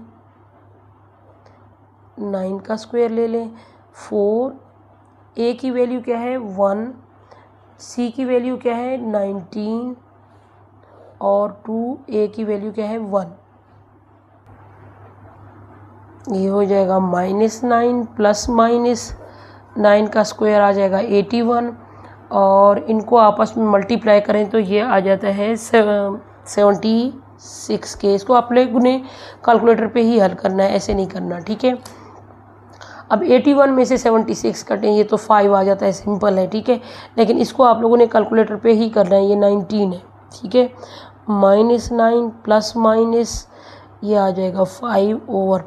A: का स्क्वायर ले लें, 4, a की वैल्यू क्या है 1, c की वैल्यू क्या है 19 और 2a की वैल्यू क्या है 1। ये हो जाएगा -9 प्लस -9 का स्क्वायर आ जाएगा 81 और इनको आपस में मल्टीप्लाई करें तो ये आ जाता है 76 6 के। इसको आप लोगों ने कैलकुलेटर पे ही हल करना है, ऐसे नहीं करना, ठीक है। अब 81 में से 76 कटें, ये तो 5 आ जाता है, सिंपल है, ठीक है। लेकिन इसको आप लोगों ने कैलकुलेटर पे ही करना है, ये 19 है, ठीक है। -9 प्लस माइनस ये आ जाएगा 5/2।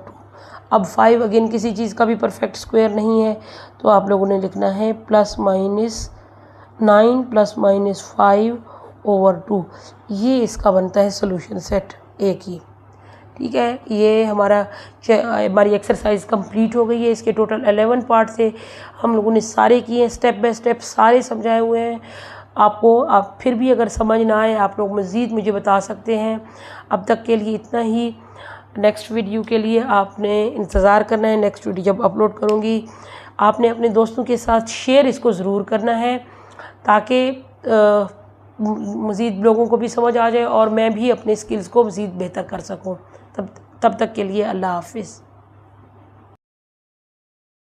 A: अब 5 अगेन किसी चीज़ का भी परफेक्ट स्क्वायर नहीं है, तो आप लोगों ने लिखना है +-9 + -5/2। ये इसका बनता है सोल्यूशन सेट ए की, ठीक है। ये हमारी एक्सरसाइज कंप्लीट हो गई है। इसके टोटल 11 पार्ट से हम लोगों ने सारे किए हैं, स्टेप बाय स्टेप सारे समझाए हुए हैं आपको। आप फिर भी अगर समझ ना आए, आप लोग मज़ीद मुझे बता सकते हैं। अब तक के लिए इतना ही। नेक्स्ट वीडियो के लिए आपने इंतज़ार करना है। नेक्स्ट वीडियो जब अपलोड करूँगी, आपने अपने दोस्तों के साथ शेयर इसको ज़रूर करना है, ताकि मज़ीद लोगों को भी समझ आ जाए और मैं भी अपने स्किल्स को मज़ीद बेहतर कर सकूँ। तब तक के लिए अल्लाह हाफ़िज़।